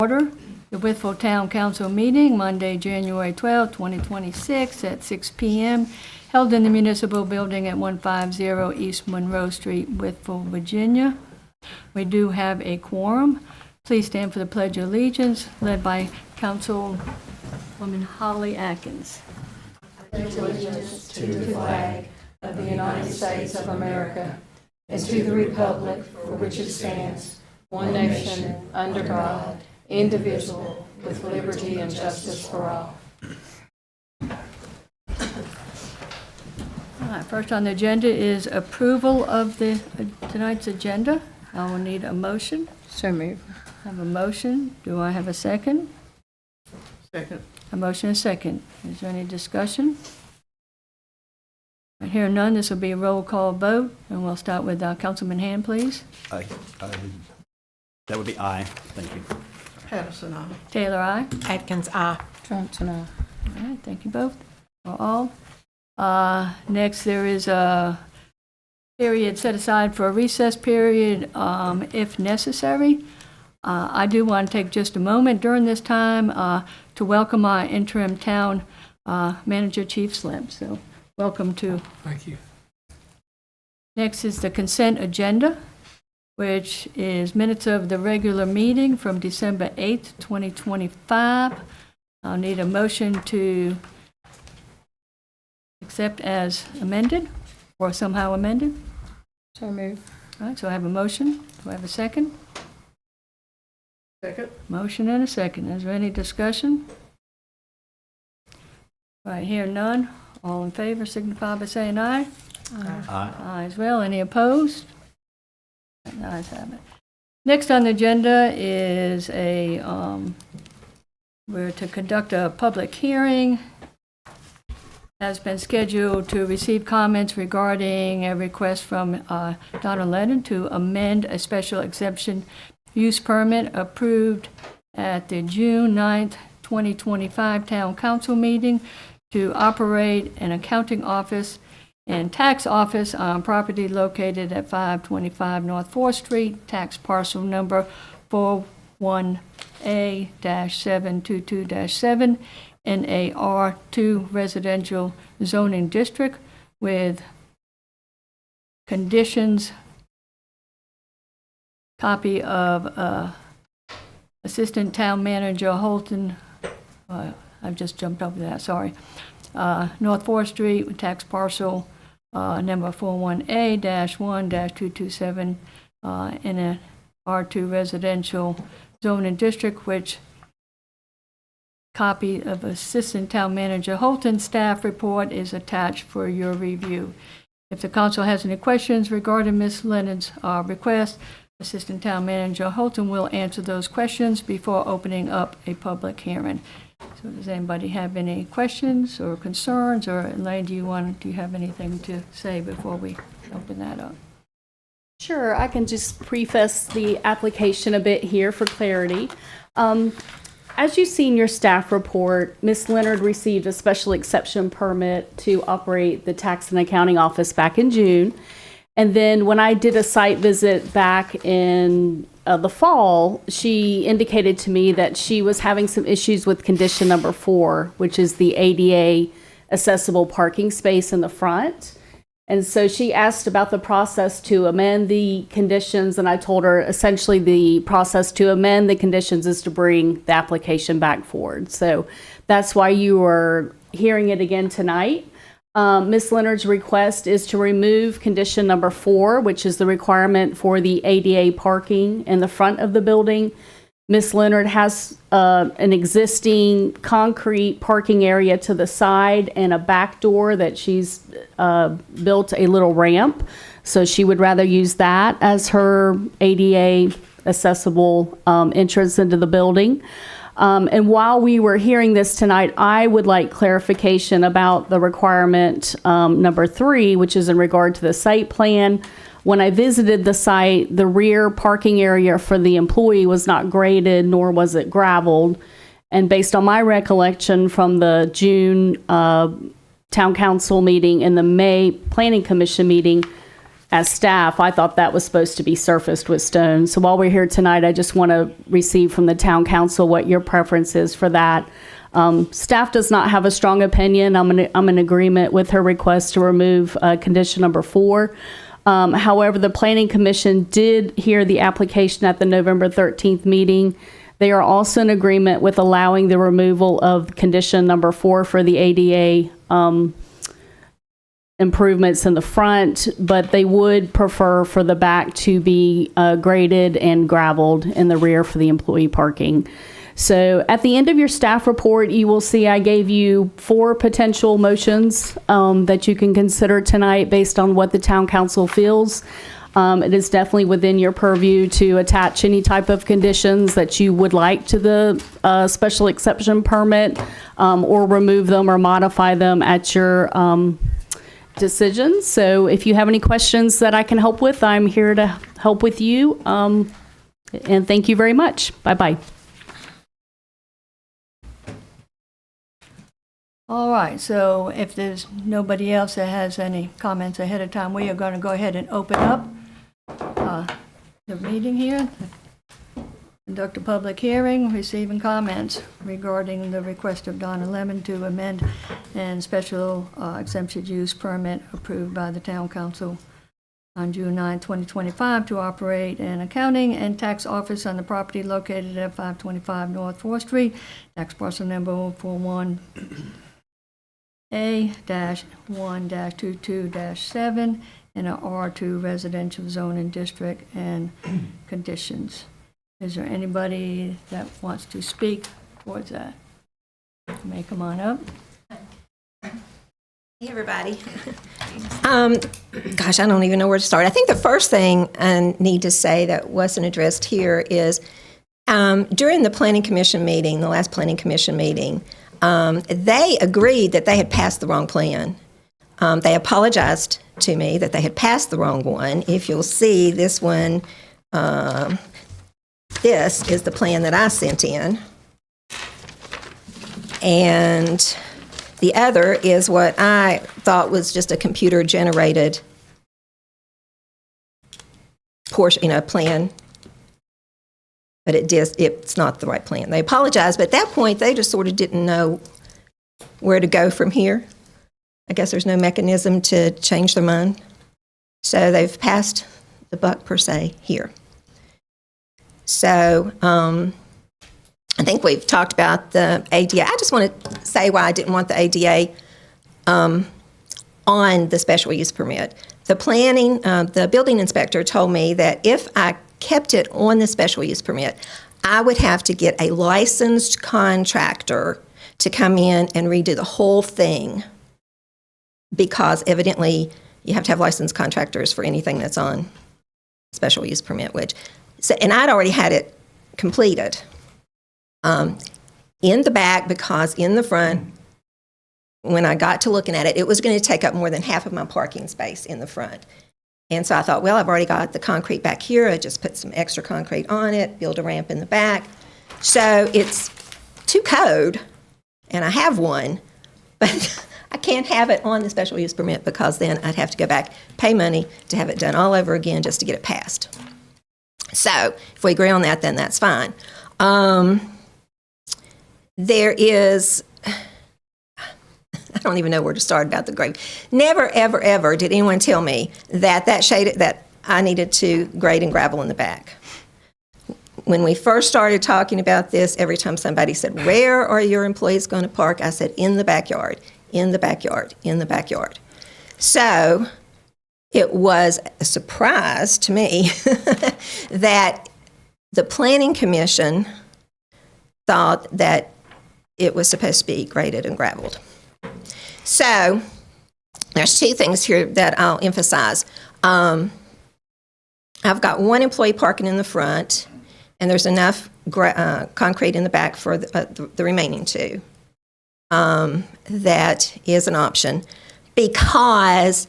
Order the Wytheville Town Council meeting Monday, January 12, 2026 at 6 p.m. held in the municipal building at 150 East Monroe Street, Wytheville, Virginia. We do have a quorum. Please stand for the Pledge of Allegiance led by Councilwoman Holly Atkins. Pledge allegiance to the flag of the United States of America and to the republic for which it stands, one nation, under God, indivisible, with liberty and justice for all. All right, first on the agenda is approval of tonight's agenda. I will need a motion. So moved. I have a motion. Do I have a second? Second. A motion and a second. Is there any discussion? I hear none. This will be a roll call vote, and we'll start with Councilman Hand, please. Aye. That would be aye. Thank you. Patterson, aye. Taylor, aye. Atkins, aye. Johnson, aye. All right, thank you both. For all. Next, there is a period set aside for a recess period if necessary. I do want to take just a moment during this time to welcome our interim town manager, Chief Slim. So welcome to. Thank you. Next is the consent agenda, which is minutes of the regular meeting from December 8th, 2025. I'll need a motion to accept as amended or somehow amended. So moved. All right, so I have a motion. Do I have a second? Second. Motion and a second. Is there any discussion? All right, here none. All in favor signify by saying aye. Aye. Aye as well. Any opposed? The ayes have it. Next on the agenda is we're to conduct a public hearing. Has been scheduled to receive comments regarding a request from Donna Lennon to amend a special exemption use permit approved at the June 9th, 2025 Town Council meeting to operate an accounting office and tax office on property located at 525 North 4th Street, tax parcel number 41A-722-7 in a R2 residential zoning district with conditions. Copy of Assistant Town Manager Holton, I've just jumped over that, sorry. North 4th Street, tax parcel number 41A-1-227 in a R2 residential zoning district, which copy of Assistant Town Manager Holton's staff report is attached for your review. If the council has any questions regarding Ms. Lennon's request, Assistant Town Manager Holton will answer those questions before opening up a public hearing. So does anybody have any questions or concerns? Or Elaine, do you have anything to say before we open that up? Sure, I can just preface the application a bit here for clarity. As you see in your staff report, Ms. Leonard received a special exception permit to operate the tax and accounting office back in June. And then when I did a site visit back in the fall, she indicated to me that she was having some issues with condition number 4, which is the ADA accessible parking space in the front. And so she asked about the process to amend the conditions, and I told her essentially the process to amend the conditions is to bring the application back forward. So that's why you are hearing it again tonight. Ms. Leonard's request is to remove condition number 4, which is the requirement for the ADA parking in the front of the building. Ms. Leonard has an existing concrete parking area to the side and a back door that she's built a little ramp. So she would rather use that as her ADA accessible entrance into the building. And while we were hearing this tonight, I would like clarification about the requirement number 3, which is in regard to the site plan. When I visited the site, the rear parking area for the employee was not graded, nor was it gravelled. And based on my recollection from the June Town Council meeting and the May Planning Commission meeting, as staff, I thought that was supposed to be surfaced with stone. So while we're here tonight, I just want to receive from the town council what your preference is for that. Staff does not have a strong opinion. I'm in agreement with her request to remove condition number 4. However, the Planning Commission did hear the application at the November 13th meeting. They are also in agreement with allowing the removal of condition number 4 for the ADA improvements in the front, but they would prefer for the back to be graded and graveled in the rear for the employee parking. So at the end of your staff report, you will see I gave you 4 potential motions that you can consider tonight based on what the town council feels. It is definitely within your purview to attach any type of conditions that you would like to the special exception permit, or remove them or modify them at your decision. So if you have any questions that I can help with, I'm here to help with you. And thank you very much. Bye-bye. All right, so if there's nobody else that has any comments ahead of time, we are going to go ahead and open up the meeting here. Conduct a public hearing, receiving comments regarding the request of Donna Lemon to amend and special exemption use permit approved by the Town Council on June 9, 2025 to operate an accounting and tax office on the property located at 525 North 4th Street, tax parcel number 041A-1-22-7 in a R2 residential zoning district and conditions. Is there anybody that wants to speak towards that? You may come on up. Hey, everybody. Gosh, I don't even know where to start. I think the first thing I need to say that wasn't addressed here is during the Planning Commission meeting, the last Planning Commission meeting, they agreed that they had passed the wrong plan. They apologized to me that they had passed the wrong one. If you'll see this one, this is the plan that I sent in. And the other is what I thought was just a computer-generated portion, plan. But it's not the right plan. They apologized, but at that point, they just sort of didn't know where to go from here. I guess there's no mechanism to change their mind. So they've passed the buck, per se, here. So I think we've talked about the ADA. I just want to say why I didn't want the ADA on the special use permit. The building inspector told me that if I kept it on the special use permit, I would have to get a licensed contractor to come in and redo the whole thing, because evidently you have to have licensed contractors for anything that's on special use permit, and I'd already had it completed. In the back, because in the front, when I got to looking at it, it was going to take up more than half of my parking space in the front. And so I thought, well, I've already got the concrete back here. I just put some extra concrete on it, build a ramp in the back. So it's to code, and I have one, but I can't have it on the special use permit because then I'd have to go back, pay money to have it done all over again just to get it passed. So if we agree on that, then that's fine. There is, I don't even know where to start about the grade. Never, ever, ever did anyone tell me that that I needed to grade and gravel in the back. When we first started talking about this, every time somebody said, "Where are your employees going to park?" I said, "In the backyard, in the backyard, in the backyard." So it was a surprise to me that the Planning Commission thought that it was supposed to be graded and graveled. So there's 2 things here that I'll emphasize. I've got one employee parking in the front, and there's enough concrete in the back for the remaining 2. That is an option because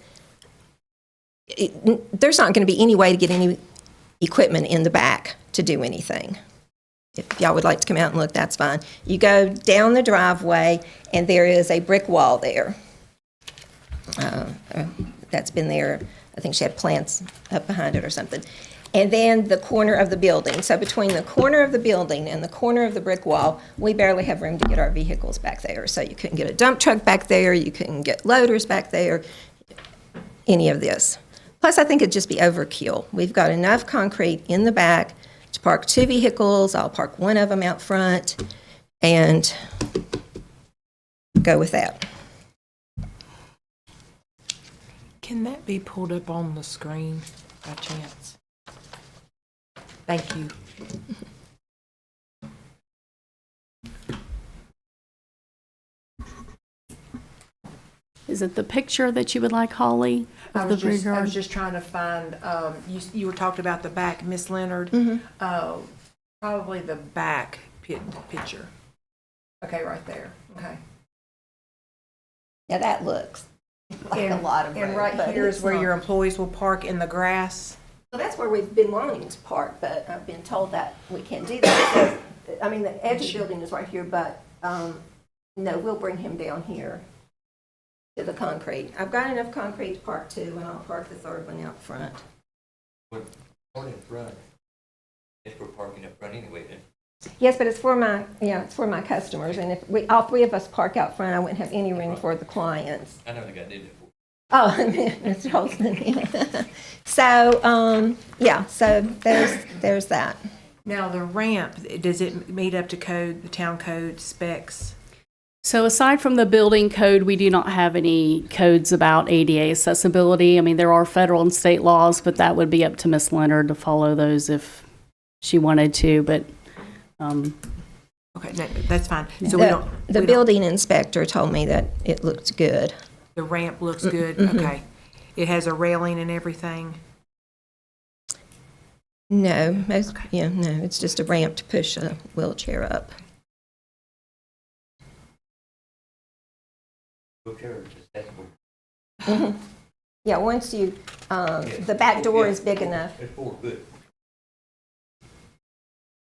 there's not going to be any way to get any equipment in the back to do anything. If y'all would like to come out and look, that's fine. You go down the driveway, and there is a brick wall there. That's been there I think she had plants up behind it or something. And then the corner of the building. So between the corner of the building and the corner of the brick wall, we barely have room to get our vehicles back there. So you couldn't get a dump truck back there, you couldn't get loaders back there, any of this. Plus, I think it'd just be overkill. We've got enough concrete in the back to park 2 vehicles. I'll park one of them out front and go with that. Can that be pulled up on the screen by chance? Thank you. Is it the picture that you would like, Holly? I of was the rear just, I yard? was just trying to find, you were talking about the back, Miss Leonard. Probably the back picture. Okay, right there. Okay. Now that looks like a lot of room. And right but here is it's where not. your employees will park in the grass. Well, that's where we've been wanting to park, but I've been told that we can't do that. So, I mean, the edge of the building is right here, but no, we'll bring him down here to the concrete. I've got enough concrete to park 2, and I'll park the 3rd one out front. But parking up front, it's for parking up front anyway, then. Yes, but it's for my customers, and if all 3 of us park out front, I wouldn't have any room for the clients. I know the guy did it for. Oh, Mr. Holston, yeah. So, yeah, so there's that. Now, the ramp, does it meet up to code, the town code specs? So aside from the building code, we do not have any codes about ADA accessibility. I mean, there are federal and state laws, but that would be up to Miss Leonard to follow those if she wanted to, but Okay, no, that's fine. So we don't. The building inspector told me that it looked good. The ramp looks good, okay. It has a railing and everything? No, no, it's just a ramp to push a wheelchair up. Wheelchair is accessible. Yeah, once you, the back door is big enough. It's 4 foot.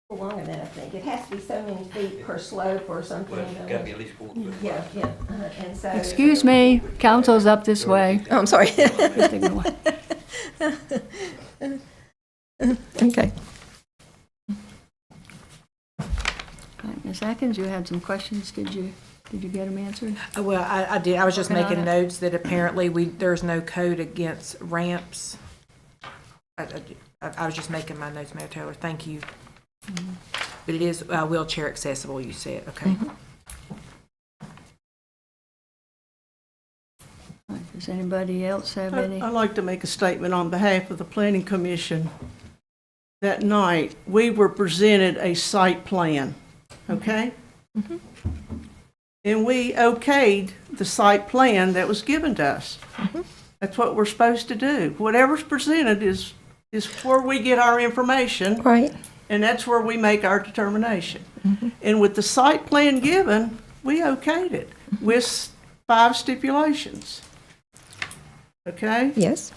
Longer than I think. It has to be so many feet per slope or something. Well, it's gotta be at least 4 foot. Yeah, and so. Excuse me, council's up this way. Oh, I'm sorry. Just ignore. Okay. All right, Ms. Atkins, you had some questions. Did you get them answered? Well, I did, I was just Working on making it. notes that apparently there's no code against ramps. I was just making my notes, Mayor Taylor, thank you. But it is wheelchair accessible, you said, okay. All right, does anybody else have any? I'd like to make a statement on behalf of the Planning Commission. That night, we were presented a site plan, okay? And we okayed the site plan that was given to us. That's what we're supposed to do. Whatever's presented is where we get our information. Right. And that's where we make our determination. And with the site plan given, we okayed it with 5 stipulations. Okay? Yes.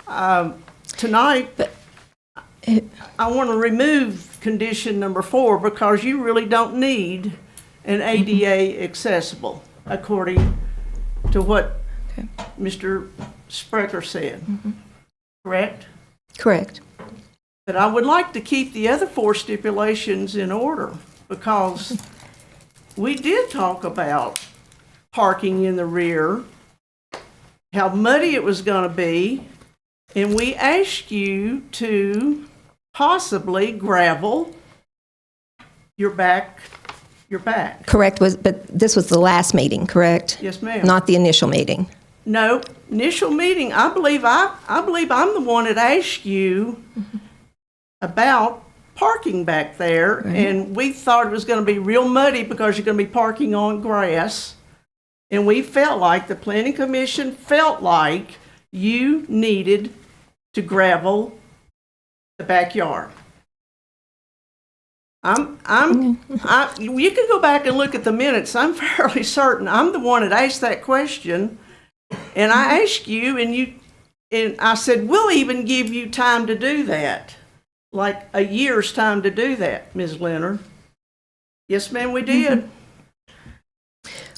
Tonight, I want to remove condition number 4 because you really don't need an ADA accessible, according to what Mr. Sprecher said. Correct? Correct. But I would like to keep the other 4 stipulations in order because we did talk about parking in the rear, how muddy it was going to be, and we asked you to possibly gravel your back. Correct. But this was the last meeting, correct? Yes, ma'am. Not the initial meeting. No, initial meeting, I believe I'm the one that asked you about parking back there, and we thought it was going to be real muddy because you're going to be parking on grass, and we felt like the Planning Commission felt like you needed to gravel the backyard. You can go back and look at the minutes. I'm fairly certain I'm the one that asked that question, and I asked you, and I said, we'll even give you time to do that, like a year's time to do that, Ms. Leonard. Yes, ma'am, we did.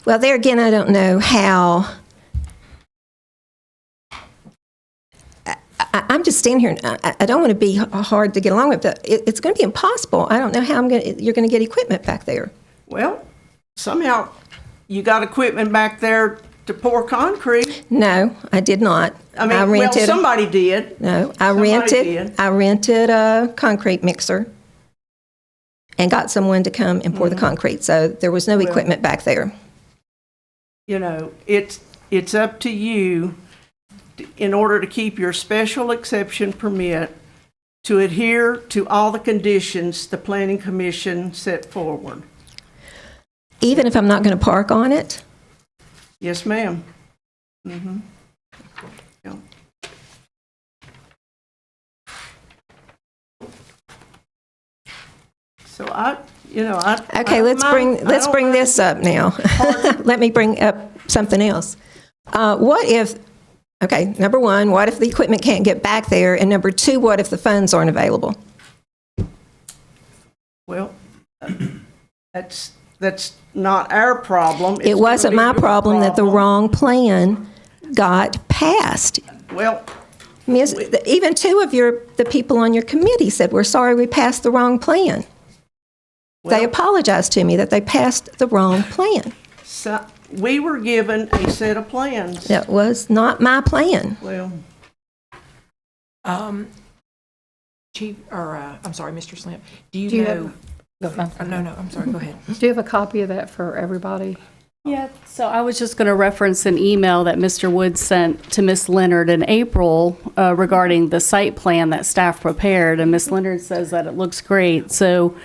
Well, there again, I don't know how I'm just standing here, and I don't want to be hard to get along with, but it's going to be impossible. I don't know how you're going to get equipment back there. Well, somehow you got equipment back there to pour concrete. No, I did not. I mean, well, somebody did. No, did. I rented a concrete mixer and got someone to come and pour the concrete. So there was no equipment back there. You know, it's up to you, in order to keep your special exception permit, to adhere to all the conditions the Planning Commission set forward. Even if I'm not going to park on it? Yes, ma'am. Mm-hmm. Yeah. So Okay, let's bring this up now. Let me bring up something else. What if, okay, number one, what if the equipment can't get back there? And number two, what if the funds aren't available? Well, that's not our problem. It wasn't my problem that the wrong plan got passed. Well, Even two of the people on your committee said, we're sorry we passed the wrong plan. They apologized to me that they passed the wrong plan. so we were given a set of plans. That was not my plan. Well, Chief, or, I'm sorry, Mr. Slimp, do you know? No, I'm sorry, go ahead. Do you have a copy of that for everybody? Yeah, so I was just going to reference an email that Mr. Wood sent to Ms. Leonard in April regarding the site plan that staff prepared, and Ms. Leonard says that it looks great. So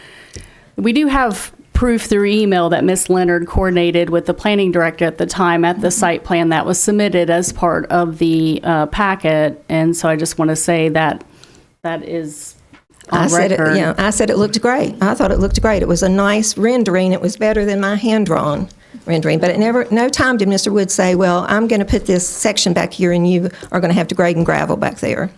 we do have proof through email that Ms. Leonard coordinated with the planning director at the time at the site plan that was submitted as part of the packet, and so I just want to say that that is on record. I said it looked great. I thought it looked great. It was a nice rendering. It was better than my hand-drawn rendering. But no time did Mr. Wood say, well, I'm going to put this section back here and you are going to have to grade and gravel back there.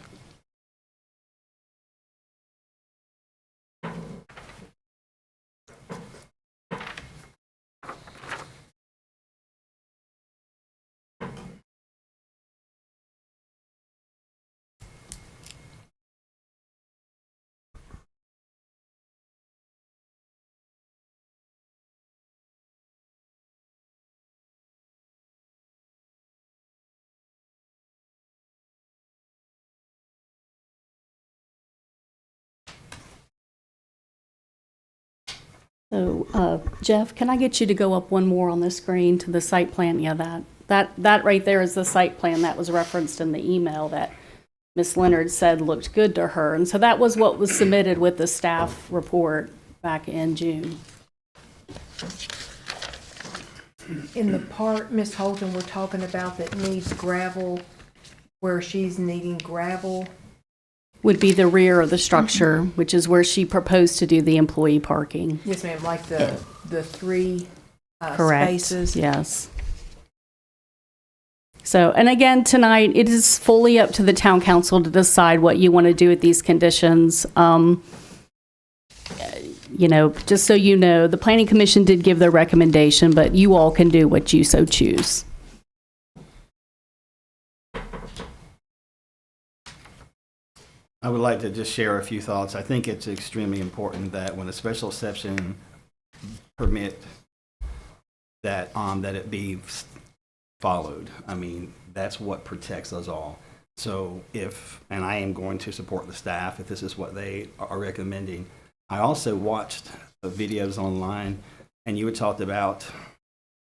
So, Jeff, can I get you to go up one more on the screen to the site plan? Yeah, that right there is the site plan that was referenced in the email that Ms. Leonard said looked good to her. And so that was what was submitted with the staff report back in June. In the part, Ms. Holton, we're talking about that needs gravel, where she's needing gravel. Would be the rear of the structure, which is where she proposed to do the employee parking. Yes, ma'am, like the three Correct. spaces. Yes. So, and again, tonight, it is fully up to the town council to decide what you want to do with these conditions. You know, just so you know, the Planning Commission did give their recommendation, but you all can do what you so choose. I would like to just share a few thoughts. I think it's extremely important that when a special exception permit that it be followed. I mean, that's what protects us all. So and I am going to support the staff if this is what they are recommending. I also watched the videos online, and you had talked about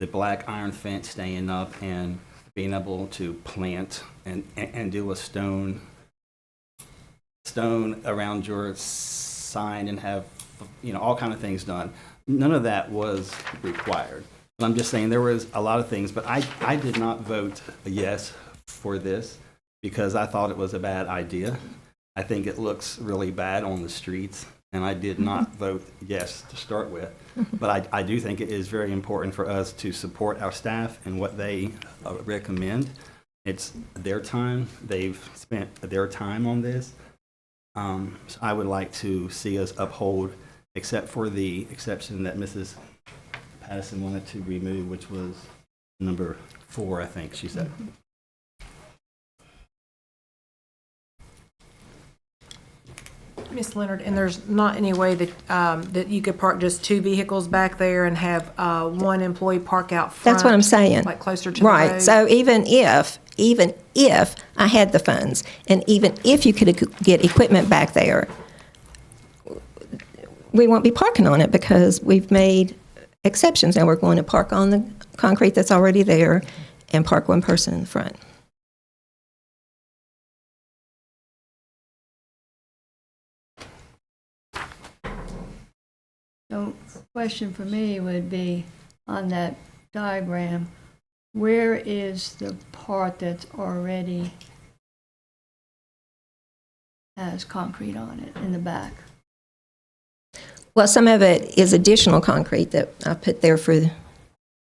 the black iron fence staying up and being able to plant and do a stone around your sign and have, all kind of things done. None of that was required. But I'm just saying there was a lot of things, but I did not vote yes for this because I thought it was a bad idea. I think it looks really bad on the streets, and I did not vote yes to start with. But I do think it is very important for us to support our staff and what they recommend. It's their time. They've spent their time on this. So I would like to see us uphold, except for the exception that Mrs. Patterson wanted to remove, which was number 4, I think she said. Miss Leonard, and there's not any way that, that you could park just 2 vehicles back there and have, one employee park out front? That's what I'm saying. Like closer to the road? Right, so even if I had the funds, and even if you could get equipment back there, we won't be parking on it because we've made exceptions. Now we're going to park on the concrete that's already there and park one person in the front. So, question for me would be, on that diagram, where is the part that's already has concrete on it in the back? Well, some of it is additional concrete that I put there for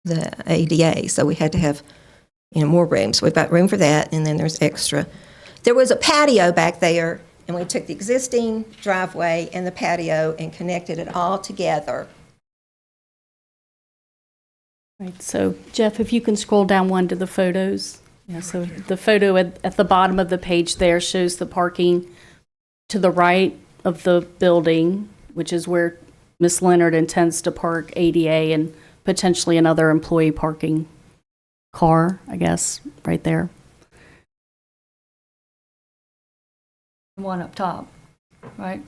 the ADA, so we had to have, more room. So we've got room for that, and then there's extra. There was a patio back there, and we took the existing driveway and the patio and connected it all together. Right, so Jeff, if you can scroll down one to the photos. Yeah, so the photo at the bottom of the page there shows the parking to the right of the building, which is where Ms. Leonard intends to park ADA and potentially another employee parking car, I guess, right there. The one up top, right?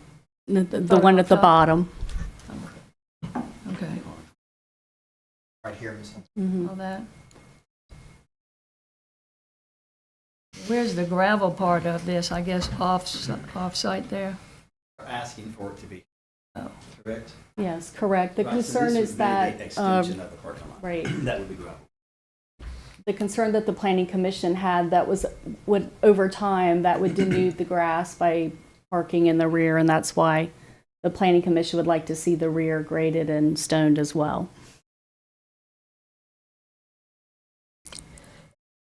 The one at the bottom. Okay, Right here, Miss. all that. Where's the gravel part of this? I guess off-site there? We're asking for it to be, Oh. correct? Yes, correct. The Right, so concern this is would be that, the extension of the parking lot. right. That would be gravel. The concern that the planning commission had would over time, that would denude the grass by parking in the rear, and that's why the planning commission would like to see the rear graded and stoned as well.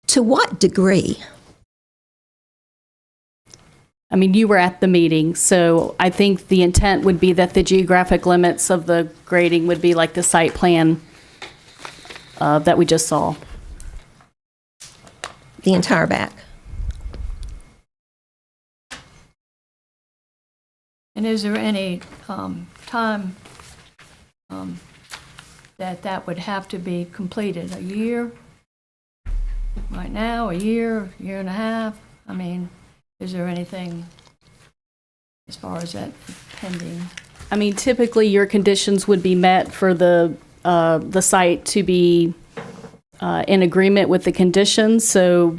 To what degree? I mean, you were at the meeting, so I think the intent would be that the geographic limits of the grading would be like the site plan that we just saw. The entire back. And is there any time that would have to be completed? A year? Right now, a year and a half? I mean, is there anything as far as that pending? I mean, typically your conditions would be met for the site to be in agreement with the conditions. So,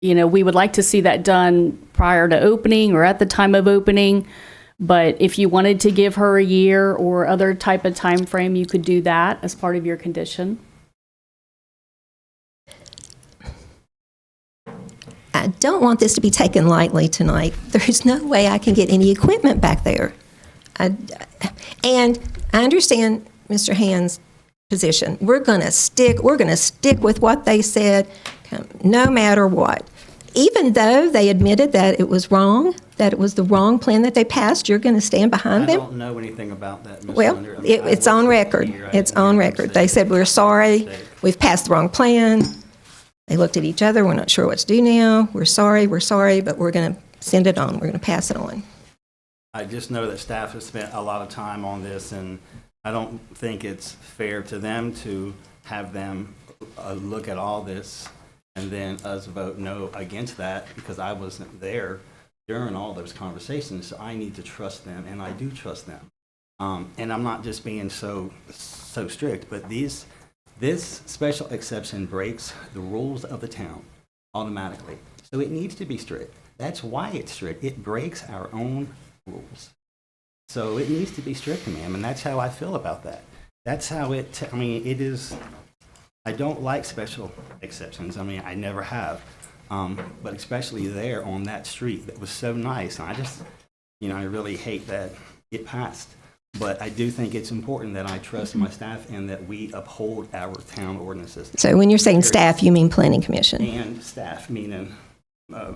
we would like to see that done prior to opening or at the time of opening. But if you wanted to give her a year or other type of time frame, you could do that as part of your condition. I don't want this to be taken lightly tonight. There's no way I can get any equipment back there. And I understand Mr. Hand's position. We're going to stick with what they said, no matter what. Even though they admitted that it was wrong, that it was the wrong plan that they passed, you're going to stand behind I them? don't know anything about that, Ms. Well, Leonard. I mean, I it's on wasn't record. here. I It's didn't on hear record. them They say said, we're sorry, mistake. we've passed the wrong plan. They looked at each other, we're not sure what to do now. We're sorry, but we're going to send it on. We're going to pass it on. I just know that staff has spent a lot of time on this, and I don't think it's fair to them to have them look at all this and then us vote no against that, because I wasn't there during all those conversations. So I need to trust them, and I do trust them. And I'm not just being so strict, but this special exception breaks the rules of the town automatically. So it needs to be strict. That's why it's strict. It breaks our own rules. So it needs to be strict, ma'am, and that's how I feel about that. That's how it is. I don't like special exceptions. I mean, I never have. But especially there on that street, that was so nice. And I just, I really hate that it passed. But I do think it's important that I trust my staff and that we uphold our town ordinances. So when you're saying staff, you mean planning commission? And staff, meaning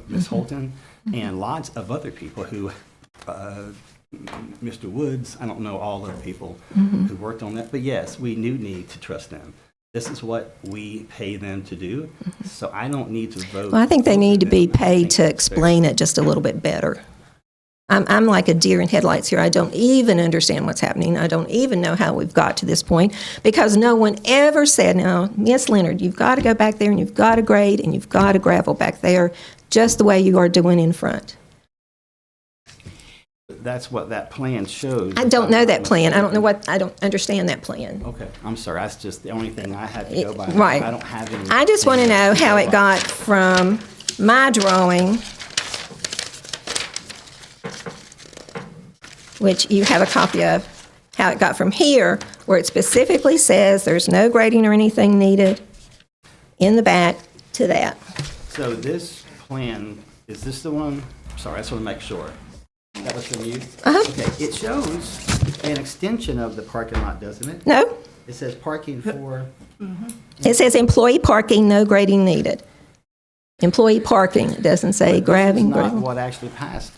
Ms. Holton and lots of other people who, Mr. Woods, I don't know all of the people who worked on that. But yes, we do need to trust them. This is what we pay them to do, so I don't need to vote. Well, I think they need to be for them. I paid think to it's fair. explain it just a little bit better. I'm like a deer in headlights here. I don't even understand what's happening. I don't even know how we've got to this point because no one ever said, "No, Miss Leonard, you've got to go back there and you've got to grade and you've got to gravel back there just the way you are doing in front." That's what that plan shows. I don't know that plan. I don't understand that plan. Okay, I'm sorry. That's just the only thing I had to go by. Right. I don't have any. I just want to know how it got from my drawing, which you have a copy of, how it got from here, where it specifically says there's no grading or anything needed in the back, to that. So this plan, is this the one? Sorry, I just want to make sure. That was from you? Uh-huh. Okay, it shows an extension of the parking lot, doesn't it? No, It says parking for, it says employee parking, no grading needed. Employee parking, it doesn't say grabbing, not gravel. what actually passed.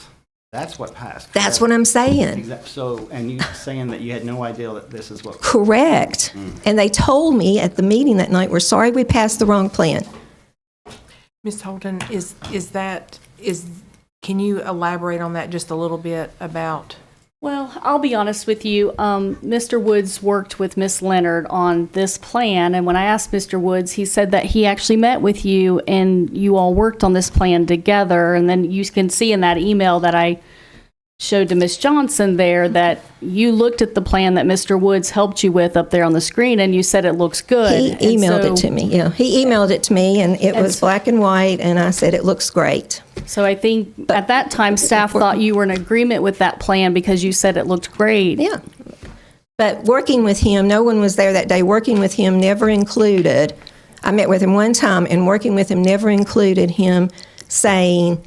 That's what passed. That's what I'm saying. Exactly. So, and you saying that you had no idea that this is what. Correct. And they told me at the meeting that night, "We're sorry we passed the wrong plan." Ms. Holton, can you elaborate on that just a little bit about? Well, I'll be honest with you. Mr. Woods worked with Miss Leonard on this plan, and when I asked Mr. Woods, he said that he actually met with you and you all worked on this plan together. And then you can see in that email that I showed to Miss Johnson there that you looked at the plan that Mr. Woods helped you with up there on the screen, and you said it looks good. He emailed it to me, yeah. He emailed it to me, and it was black and white, and I said, "It looks great." So I think at that time, staff thought you were in agreement with that plan because you said it looked great. Yeah. But working with him, no one was there that day. Working with him never included, I met with him one time, and working with him never included him saying,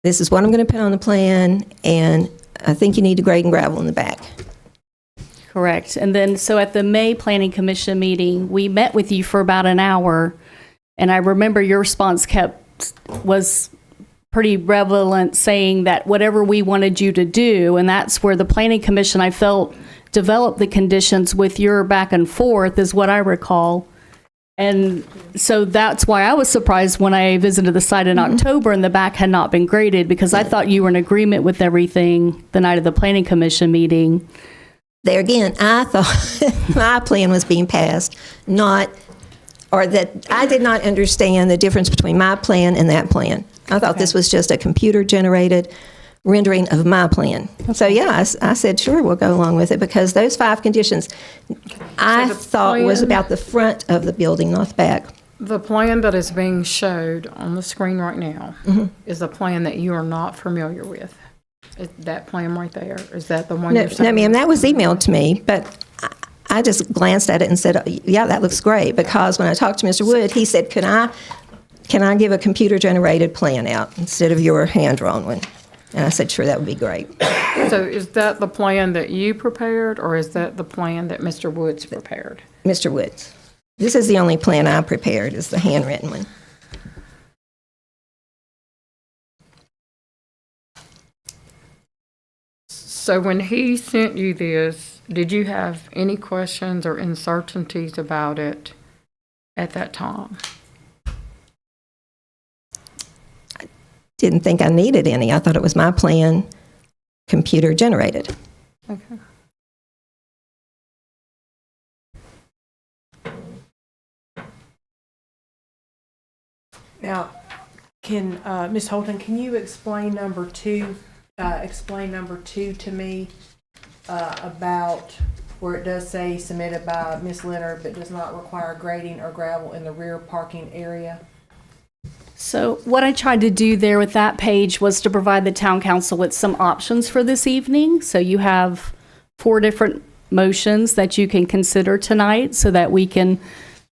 "This is what I'm going to put on the plan, and I think you need to grade and gravel in the back." Correct. And then, so at the May Planning Commission meeting, we met with you for about an hour, and I remember your response was pretty relevant, saying that whatever we wanted you to do, and that's where the Planning Commission, I felt, developed the conditions with your back and forth, is what I recall. And so that's why I was surprised when I visited the site in October and the back had not been graded, because I thought you were in agreement with everything the night of the Planning Commission meeting. There again, I thought my plan was being passed, or that I did not understand the difference between my plan and that plan. I thought this was just a computer-generated rendering of my plan. So, yeah, I said, sure, we'll go along with it, because those 5 conditions, I thought was plan- about the front of the building, not the back. The plan that is being showed on the screen right now is a plan that you are not familiar with. Is that plan right there? Is that the one No, you're saying? no, ma'am, that was emailed to me, but I just glanced at it and said, yeah, that looks great, because when I talked to Mr. Wood, he said, can I give a computer-generated plan out instead of your hand-drawn one? And I said, sure, that would be great. So is that the plan that you prepared, or is that the plan that Mr. Woods prepared? Mr. Woods, this is the only plan I prepared, is the handwritten one. So when he sent you this, did you have any questions or uncertainties about it at that time? Didn't think I needed any. I thought it was my plan, computer-generated. Okay. Now, can, Ms. Holton, can you explain number 2 to me, about where it does say submitted by Ms. Leonard but does not require grading or gravel in the rear parking area? So what I tried to do there with that page was to provide the town council with some options for this evening. So you have 4 different motions that you can consider tonight so that we can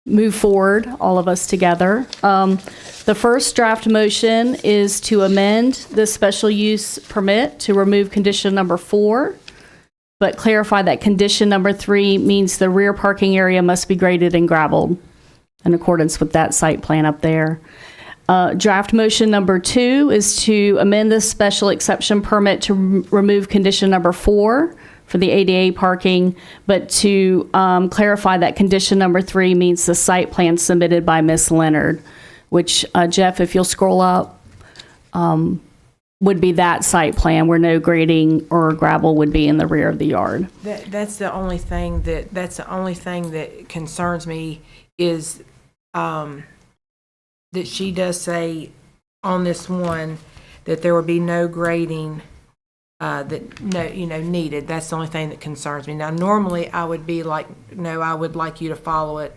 move forward, all of us together. The first draft motion is to amend the special use permit to remove condition number 4, but clarify that condition number 3 means the rear parking area must be graded and gravelled in accordance with that site plan up there. Draft motion number 2 is to amend the special exception permit to remove condition number 4 for the ADA parking, but to clarify that condition number 3 means the site plan submitted by Ms. Leonard, which, Jeff, if you'll scroll up, would be that site plan where no grading or gravel would be in the rear of the yard. That's the only thing that concerns me is, that she does say on this one that there will be no grading, that needed. That's the only thing that concerns me. Now, normally I would be like, no, I would like you to follow it,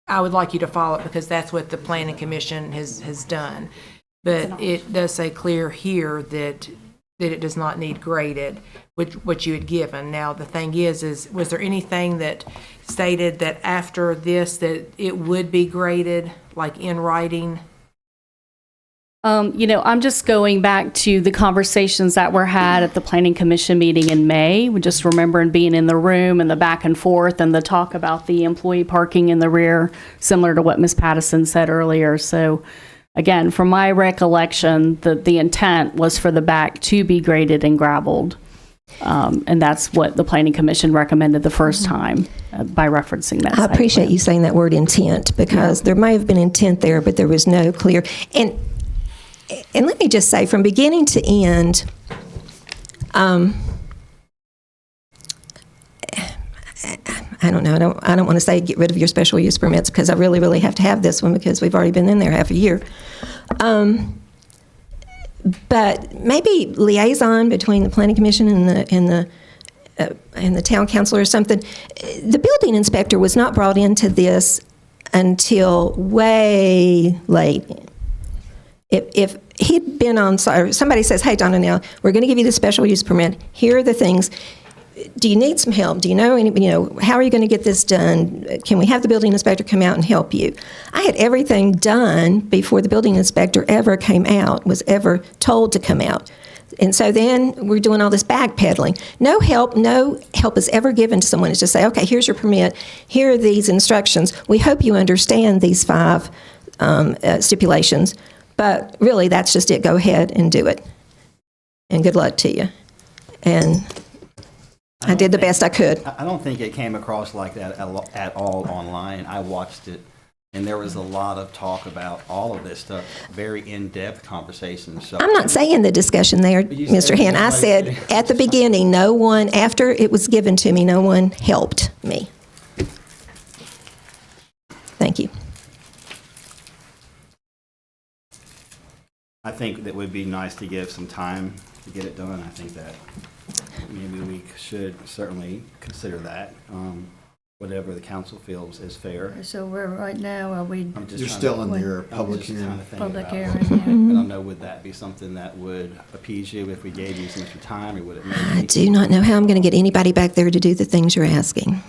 I would like you to follow it because that's what the planning commission has done. But it does say clear here that it does not need graded, which you had given. Now, the thing is was there anything that stated that after this that it would be graded, like in writing? I'm just going back to the conversations that were had at the Planning Commission meeting in May. We just remembering being in the room and the back and forth and the talk about the employee parking in the rear, similar to what Ms. Pattison said earlier. So again, from my recollection, the intent was for the back to be graded and gravelled. And that's what the Planning Commission recommended the first time by referencing that. I appreciate you saying that word intent, because there may have been intent there, but there was no clear. And let me just say, from beginning to end, I don't know. I don't want to say get rid of your special use permits, because I really, really have to have this one because we've already been in there half a year. But maybe liaison between the planning commission and the town council or something. The building inspector was not brought into this until way late. If he'd been on, or somebody says, hey, Donna, now we're going to give you the special use permit. Here are the things. Do you need some help? Do you know, how are you going to get this done? Can we have the building inspector come out and help you? I had everything done before the building inspector ever came out, was ever told to come out. And so then we're doing all this backpedaling. No help is ever given to someone. It's just say, okay, here's your permit. Here are these instructions. We hope you understand these 5 stipulations. But really, that's just it. Go ahead and do it. And good luck to you. And I did the best I could. I don't think it came across like that at all online. I watched it, and there was a lot of talk about all of this stuff, very in-depth conversations. So I'm not saying the discussion there, Mr. Hand. I said at the beginning, after it was given to me, no one helped me. Thank you. I think that would be nice to give some time to get it done. I think that maybe we should certainly consider that, whatever the council feels is fair. So we're right now, You're still in your public hearing. public hearing. hearing? I don't know, would that be something that would appease you if we gave you some extra time, or would it I maybe? do not know how I'm going to get anybody back there to do the things you're asking.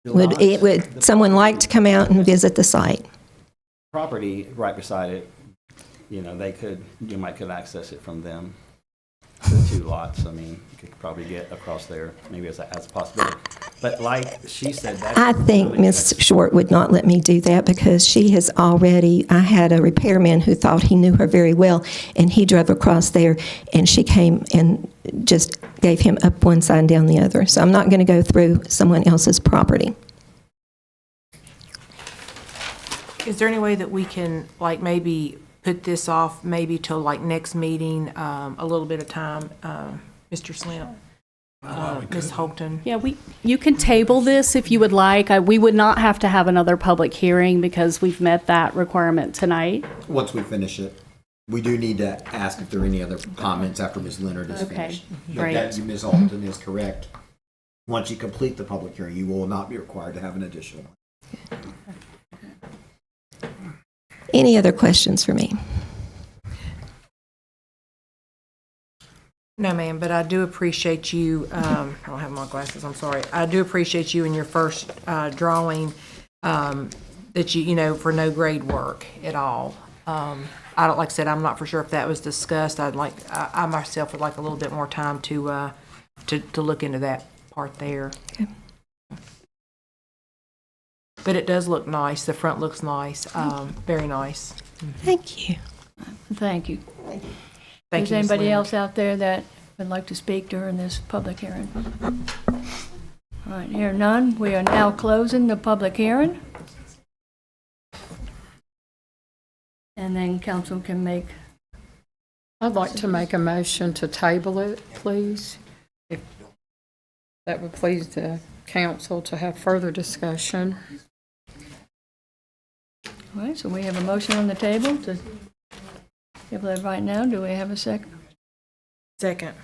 Would someone like to come out and visit the site? Property right beside it, you might could access it from them, the 2 lots. I mean, you could probably get across there, maybe as a possibility. But like she said, I think Ms. Short would not let me do that, because she has already, I had a repairman who thought he knew her very well, and he drove across there, and she came and just gave him up one side and down the other. So I'm not going to go through someone else's property. Is there any way that we can, like, maybe put this off maybe till like next meeting, a little bit of time, Mr. Slim, Ms. Holton? Yeah, you can table this if you would like. We would not have to have another public hearing because we've met that requirement tonight. Once we finish it, we do need to ask if there are any other comments after Ms. Leonard is Okay, finished. But great. that, Ms. Holton is correct. Once you complete the public hearing, you will not be required to have an additional one. Any other questions for me? No, ma'am, but I do appreciate you, I don't have my glasses, I'm sorry. I do appreciate you in your first drawing, that you, for no grade work at all. I don't, like I said, I'm not for sure if that was discussed. I myself would like a little bit more time to look into that part there. Okay. But it does look nice. The front looks nice, very nice. Thank you. Thank you. Thank Is you, Ms. anybody Leonard. else out there that would like to speak during this public hearing? All right, here none. We are now closing the public hearing. council can make. I'd like to make a motion to table it, please. If that would please the council to have further discussion. All right, so we have a motion on the table to table it right now. Do we have a second? Second.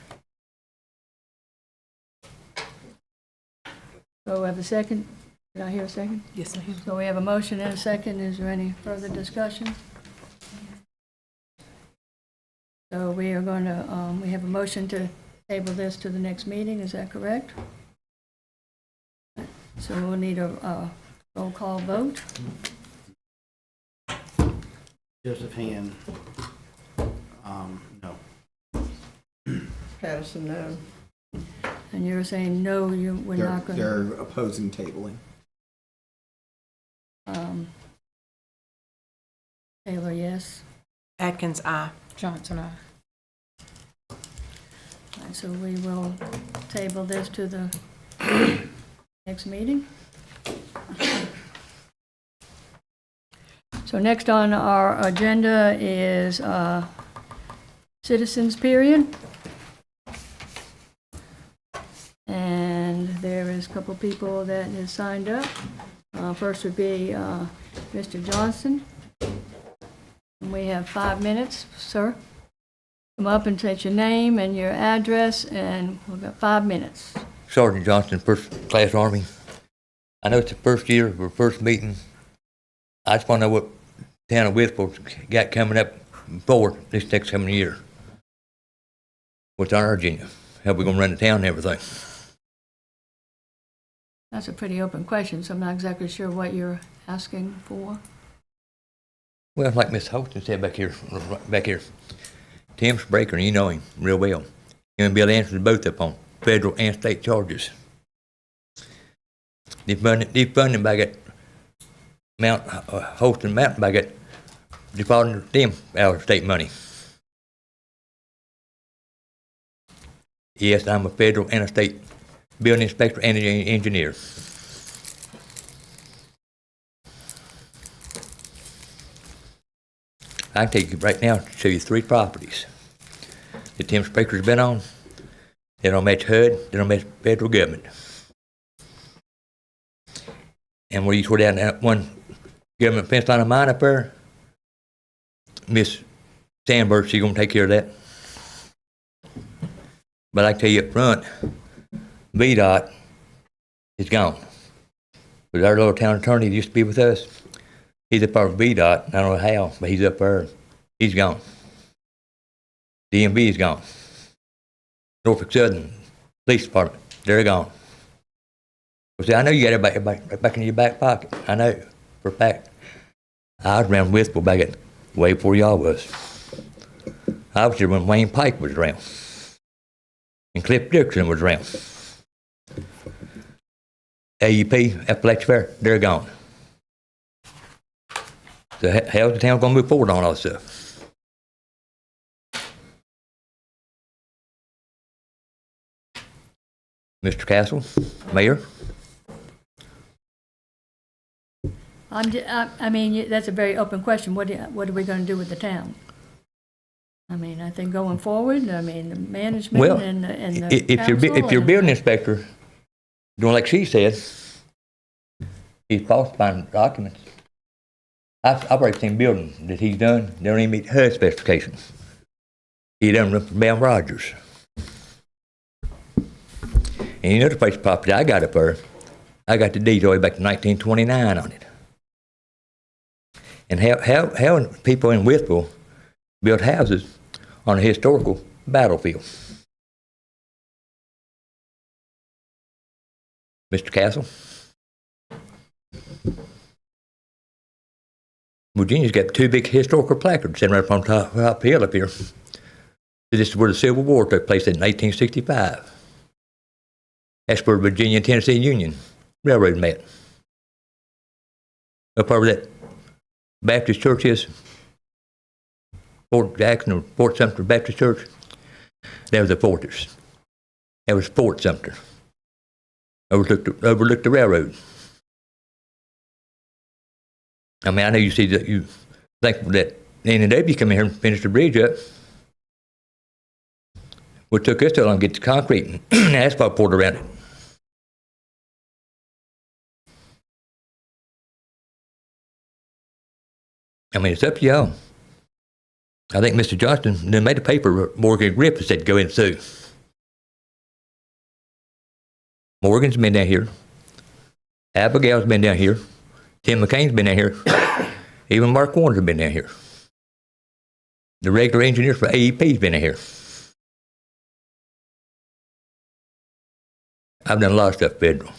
So we have a second. Did I hear a second? Yes, ma'am. So we have a motion and a second. Is there any further discussion? So we are going to, we have a motion to table this to the next meeting. Is that correct? So we'll need a roll call vote. Joseph Hand, no. Patterson, no. And you're saying no, we're not going to. They're opposing tabling. Taylor, yes. Atkins, aye. Johnson, aye. All right, so we will table this to the next meeting. So next on our agenda is citizens period. And there is a couple people that has signed up. First would be Mr. Johnson. And we have 5 minutes, sir. Come up and state your name and your address, and we've got 5 minutes. Sergeant Johnson, First Class Army. I know it's the first year of our first meeting. I just want to know what town of Wytheville got coming up forward this next coming year. What's on our agenda? How we going to run the town and everything? That's a pretty open question, so I'm not exactly sure what you're asking for. Well, like Miss Holston said back here, Tim Spraker, you know him real well. He's going to be able to answer both up on federal and state charges. Defunding back at Mount Holston Mountain back at depositing them our state money. Yes, I'm a federal and a state building inspector and an engineer. I can take you right now to show you 3 properties that Tim Spraker's been on. They don't match HUD, they don't match federal government. And where you tore down that one government fence line of mine up there, Miss Sandberg, she's gonna take care of that. But I can tell you up front, VDOT is gone. But our little town attorney that used to be with us, he's up there with VDOT. I don't know how, but he's up there. He's gone. DMV is gone. Norfolk Southern Police Department, they're gone. Well, see, I know you got everybody right back in your back pocket. I know for a fact. I was around Wytheville back at way before y'all was. I was here when Wayne Pike was around. And Cliff Dixon was around. AUP, Appalachia Fair, they're gone. So how's the town going to move forward on all this stuff? Mr. Castle, Mayor? I mean, that's a very open question. What are we going to do with the town? I mean, I think going forward, I mean, the management Well, and the if council your and- building inspector doing like she said, he's falsifying documents. I've already seen buildings that he's done, they don't even meet HUD specifications. He done them for Bell Rogers. And you know the place property I got up there, I got the deed all the way back to 1929 on it. And how people in Wytheville build houses on a historical battlefield? Mr. Castle? Virginia's got 2 big historical placards sitting right up on top hill up here. This is where the Civil War took place in 1865. That's where Virginia and Tennessee Union Railroad met. Up over that Baptist church is, Fort Jackson or Fort Sumter Baptist Church, that was a fortress. That was Fort Sumter. Overlooked the railroad. I mean, I know you see that you think that N&W come in here and finish the bridge up. What took us so long to get the concrete and asphalt poured around it. I mean, it's up to y'all. I think Mr. Johnston then made a paper, Morgan Griffith said go in and sue. Morgan's been down here. Abigail's been down here. Tim McCain's been down here. Even Mark Warner's been down here. The regular engineer for AEP's been down here. I've done a lot of stuff federal.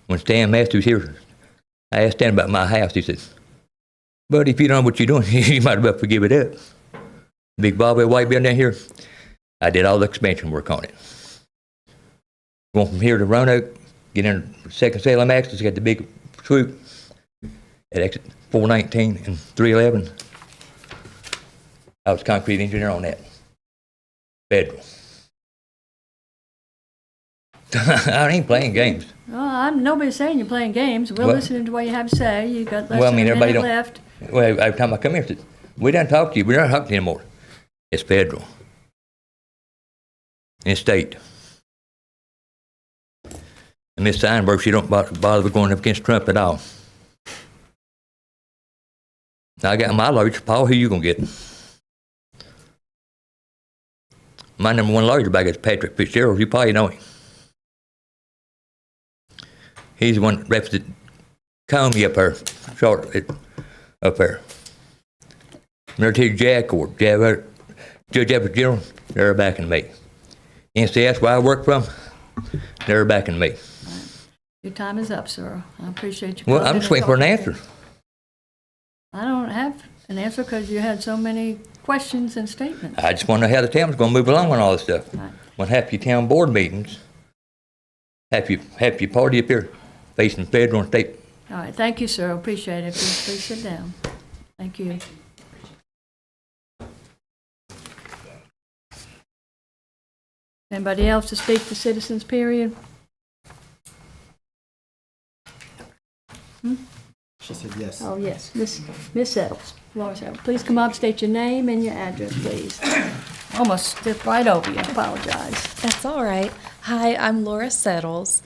When Stan Mast was here, I asked Stan about my house. He said, "Buddy, if you don't know what you're doing, you might as well give it up." Big Bobby White building down here, I did all the expansion work on it. Going from here to Roanoke, get in second Salem access, got the big swoop at exit 419 and 311. I was concrete engineer on that. Federal. I ain't playing games. Well, nobody's saying you're playing games. We're Well- listening to what you have to say. You got less Well, I than mean, a everybody minute don't- left. Well, every time I come here, I said, "We don't talk to you. We don't talk to you anymore." It's federal. And state. And Miss Steinberg, she don't bother with going up against Trump at all. Now, I got my lawyer, Paul. Who you gonna get? My number one lawyer back is Patrick Fitzgerald. You probably know him. He's the one that represented Comey up there, Charlotte, up there. Military JAG Court, Judge Edward General, they're backing me. NCS, where I work from, they're backing me. Your time is up, sir. I appreciate you. Well, calling I'm in just and waiting for an talking. answer. I don't have an answer because you had so many questions and statements. I just want to know how the town's going to move along on all this stuff. Right. When half your town board meetings, half your party up here facing federal and state. All right, thank you, sir. Appreciate it. Please sit down. Thank you. Anybody else to speak to citizens, period? She said yes. Oh, yes, Miss Settles, Laura Settles. Please come up, state your name and your address, please. Almost stepped right over you. I apologize. That's all right. Hi, I'm Laura Settles,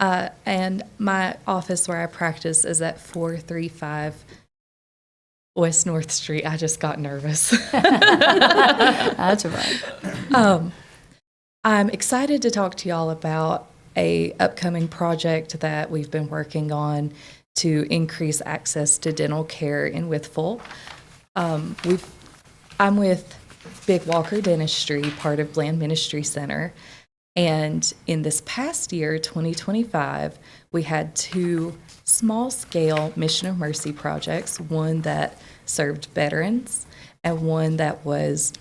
and my office where I practice is at 435 West North Street. I just got nervous. That's all right. I'm excited to talk to y'all about a upcoming project that we've been working on to increase access to dental care in Wytheville. I'm with Big Walker Dentistry, part of Bland Ministry Center. And in this past year, 2025, we had 2 small-scale Mission of Mercy projects, one that served veterans and one that was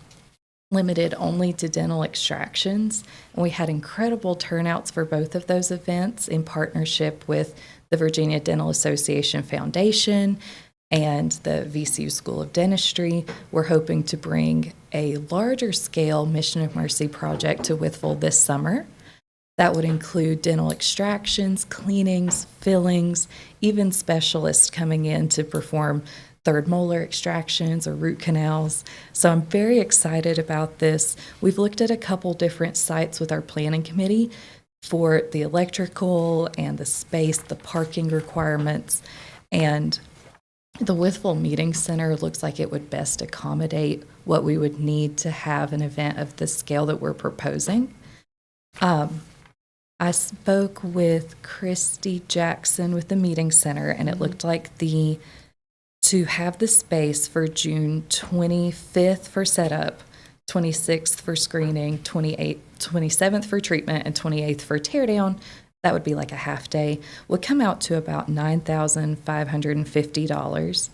limited only to dental extractions. And we had incredible turnouts for both of those events in partnership with the Virginia Dental Association Foundation and the VCU School of Dentistry. We're hoping to bring a larger scale Mission of Mercy project to Wytheville this summer. That would include dental extractions, cleanings, fillings, even specialists coming in to perform third molar extractions or root canals. So I'm very excited about this. We've looked at a couple different sites with our planning committee for the electrical and the space, the parking requirements, and the Wytheville Meeting Center looks like it would best accommodate what we would need to have an event of the scale that we're proposing. I spoke with Christy Jackson with the Meeting Center, and it looked like to have the space for June 25th for setup, 26th for screening, 27th for treatment, and 28th for teardown, that would be like a half day, would come out to about $9,550.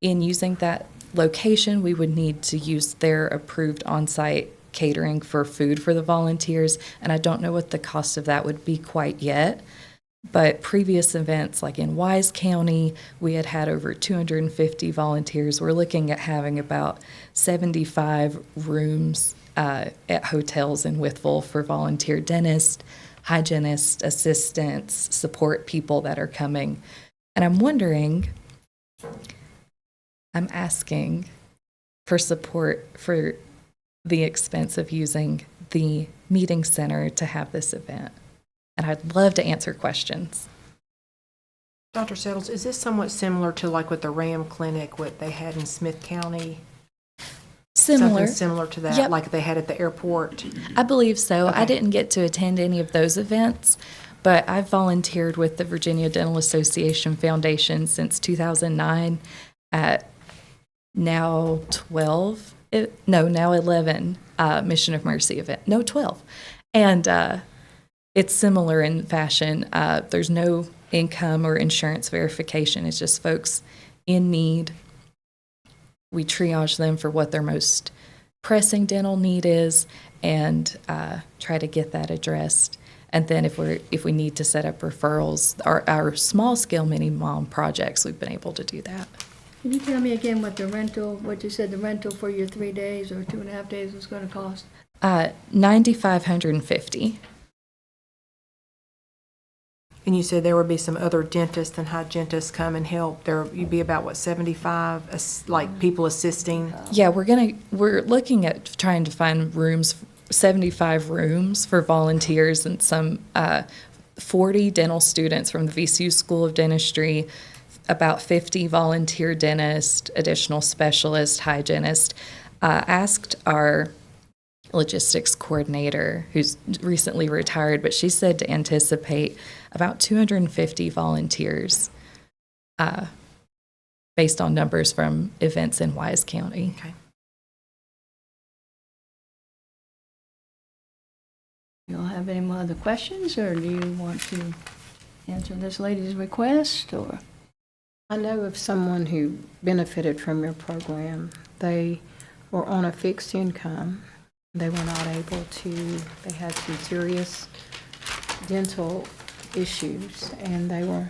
In using that location, we would need to use their approved on-site catering for food for the volunteers, and I don't know what the cost of that would be quite yet. But previous events, like in Wise County, we had over 250 volunteers. We're looking at having about 75 rooms at hotels in Wytheville for volunteer dentists, hygienists, assistants, support people that are coming. And I'm wondering, I'm asking for support for the expense of using the meeting center to have this event. And I'd love to answer questions. Dr. Settles, is this somewhat similar to like with the RAM clinic, what they had in Smith County? Similar. Something similar to that, Yep. like they had at the airport? I believe so. I Okay. didn't get to attend any of those events, but I've volunteered with the Virginia Dental Association Foundation since 2009 at now 11 Mission of Mercy event. No, 12. And it's similar in fashion. There's no income or insurance verification. It's just folks in need. We triage them for what their most pressing dental need is and try to get that addressed. And then if we need to set up referrals, our small scale mini mom projects, we've been able to do that. Can you tell me again what you said the rental for your 3 days or 2.5 days was going to cost? $9,550. And you said there would be some other dentists and hygienists come and help. You'd be about, what, 75, like people assisting? Yeah, we're looking at trying to find 75 rooms for volunteers and some 40 dental students from the VCU School of Dentistry, about 50 volunteer dentists, additional specialists, hygienists. Asked our logistics coordinator, who's recently retired, but she said to anticipate about 250 volunteers based on numbers from events in Wise County. Okay. You all have any more other questions, or do you want to answer this lady's request, or? I know of someone who benefited from your program. They were on a fixed income. They were not able to, they had some serious dental issues, and they were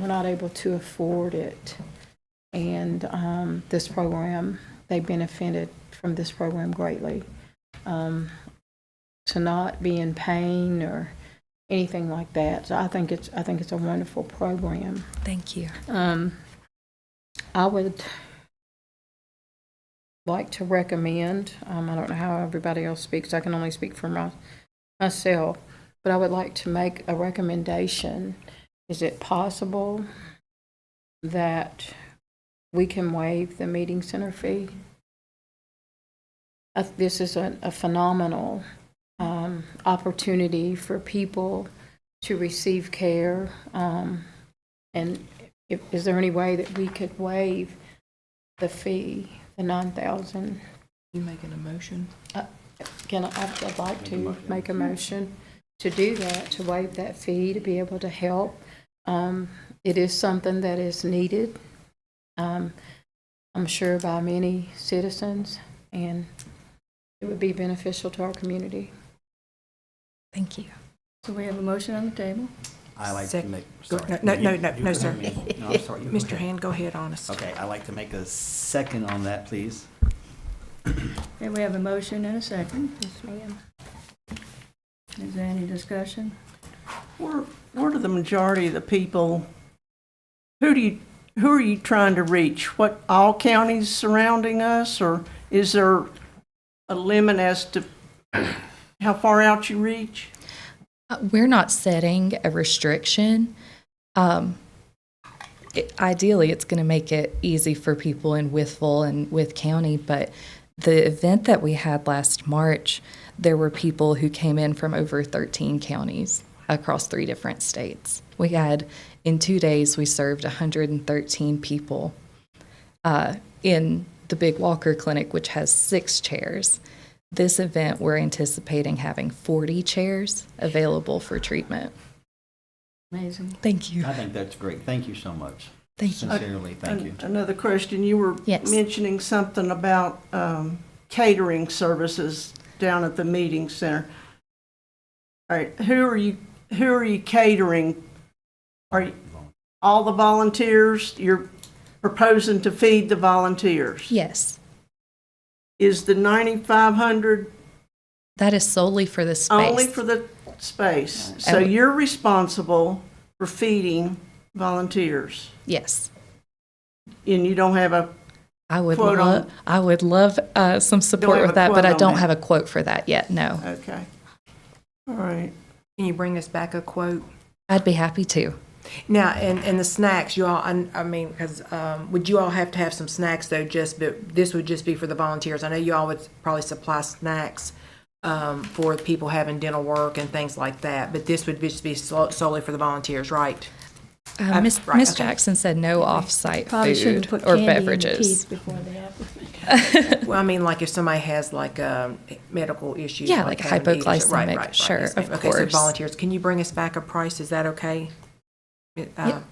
not able to afford it. And this program, they benefited from this program greatly. To not be in pain or anything like that. So I think it's a wonderful program. Thank you. I would like to recommend, I don't know how everybody else speaks, I can only speak for myself, but I would like to make a recommendation. Is it possible that we can waive the meeting center fee? This is a phenomenal opportunity for people to receive care. And is there any way that we could waive the fee, the $9,000? You making a motion? I'd like to make a motion to do that, to waive that fee, to be able to help. It is something that is needed, I'm sure, by many citizens, and it would be beneficial to our community. Thank you. So we have a motion on the table. I like Sec- to make, Go- sorry. no, You- no, you no, go no, ahead. sir. No, I'm sorry. You go Mr. ahead. Hand, go ahead, honest. Okay, I'd like to make a second on that, please. Okay, we have a motion and a second. Yes, ma'am. Is there any discussion? Where do the majority of the people, who are you trying to reach? What, all counties surrounding us, or is there a limit as to how far out you reach? We're not setting a restriction. Ideally, it's going to make it easy for people in Wytheville and Wythe County, but the event that we had last March, there were people who came in from over 13 counties across 3 different states. We had, in 2 days, we served 113 people in the Big Walker Clinic, which has 6 chairs. This event, we're anticipating having 40 chairs available for treatment. Amazing. Thank you. I think that's great. Thank you so much. Thank you. Sincerely, thank you. Another question, you were Yes. mentioning something about catering services down at the meeting center. All right, who are you catering? Are you, all the volunteers? You're proposing to feed the volunteers? Yes, Is the 9,500 that is solely for the space. only for the space? So And- you're responsible for feeding volunteers. Yes. And you don't have a, I would Quote love, on- I would love some support have with a that, but quote I on don't that. have a quote for that yet. No. okay. All right. Can you bring us back a quote? I'd be happy to. Now, and the snacks, you all, I mean, because would you all have to have some snacks though? But this would just be for the volunteers. I know you all would probably supply snacks for people having dental work and things like that. But this would just be solely for the volunteers, right? Miss right, Miss okay. Jackson said no off-site Probably shouldn't food put or candy in the beverages. teeth before they have. Well, I mean, like if somebody has like medical issues. Yeah, like having to eat or so- hypoglycemic, right, sure, yes, of ma'am. Okay, so course. volunteers, can you bring us back a price? Is that okay? Yep.